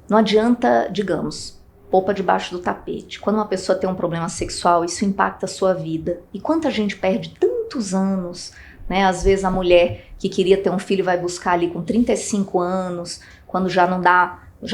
[SPEAKER 2] não adianta, digamos, poupa debaixo do tapete. Quando uma pessoa tem um problema sexual, isso impacta a sua vida. E quanta gente perde tantos anos, né? Às vezes a mulher que queria ter um filho vai buscar ali com 35 anos, quando já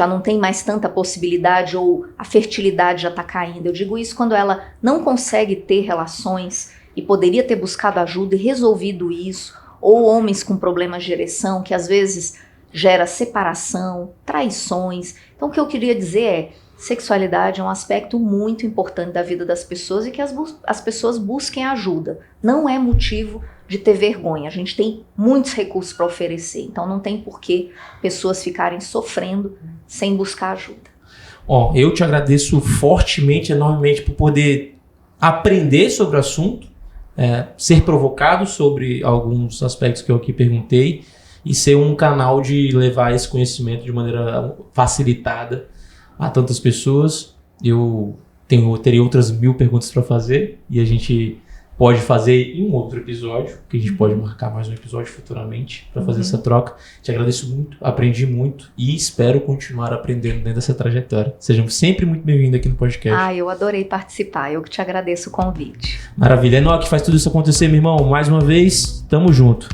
[SPEAKER 2] não tem mais tanta possibilidade ou a fertilidade já está caindo. Eu digo isso quando ela não consegue ter relações e poderia ter buscado ajuda e resolvido isso, ou homens com problemas de ereção, que às vezes gera separação, traições. Então o que eu queria dizer é, sexualidade é um aspecto muito importante da vida das pessoas e que as pessoas busquem ajuda. Não é motivo de ter vergonha. A gente tem muitos recursos para oferecer, então não tem por que pessoas ficarem sofrendo sem buscar ajuda.
[SPEAKER 1] Eu te agradeço fortemente, enormemente por poder aprender sobre o assunto, ser provocado sobre alguns aspectos que eu aqui perguntei e ser um canal de levar esse conhecimento de maneira facilitada a tantas pessoas. Eu teria outras 1000 perguntas para fazer e a gente pode fazer em um outro episódio, que a gente pode marcar mais um episódio futuramente para fazer essa troca. Te agradeço muito, aprendi muito e espero continuar aprendendo dentro dessa trajetória. Sejam sempre muito bem-vindos aqui no podcast.
[SPEAKER 2] Eu adorei participar, eu que te agradeço o convite.
[SPEAKER 1] Maravilha, Enoque, que faz tudo isso acontecer, meu irmão. Mais uma vez, tamo junto.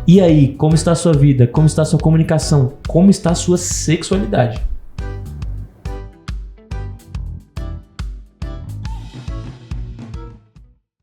[SPEAKER 1] E aí, como está a sua vida? Como está a sua comunicação? Como está a sua sexualidade?